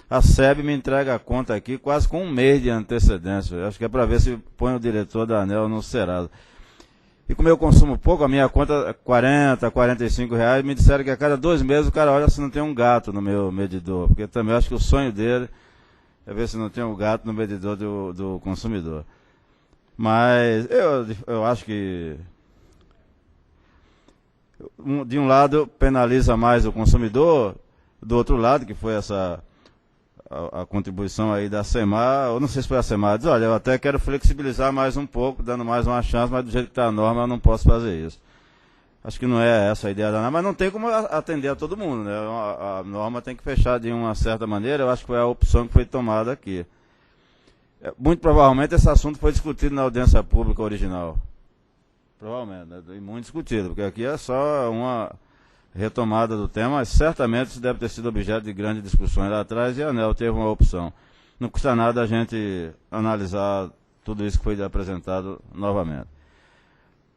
A SEB me entrega a conta aqui quase com um mês de antecedência. Acho que é para ver se põe o diretor da ANEEL no Serasa. E como eu consumo pouco, a minha conta é 40, 45 reais, me disseram que a cada 2 meses o cara olha se não tem um gato no meu medidor. Porque também acho que o sonho dele é ver se não tem um gato no medidor do consumidor. Mas eu acho que, de um lado, penaliza mais o consumidor, do outro lado, que foi a contribuição aí da SEMAR, eu não sei se foi a SEMAR, diz, olha, eu até quero flexibilizar mais um pouco, dando mais uma chance, mas do jeito que está a norma eu não posso fazer isso. Acho que não é essa a ideia da norma, mas não tem como atender a todo mundo, né? A norma tem que fechar de uma certa maneira, eu acho que foi a opção que foi tomada aqui. Muito provavelmente esse assunto foi discutido na audiência pública original. Provavelmente, né? E muito discutido, porque aqui é só uma retomada do tema, mas certamente isso deve ter sido objeto de grandes discussões lá atrás e a ANEEL teve uma opção. Não custa nada a gente analisar tudo isso que foi apresentado novamente.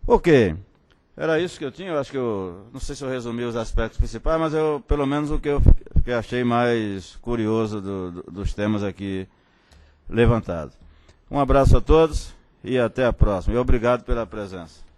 Ok, era isso que eu tinha. Eu acho que não sei se eu resumi os aspectos principais, mas pelo menos o que eu achei mais curioso dos temas aqui levantados. Um abraço a todos e até a próxima. E obrigado pela presença.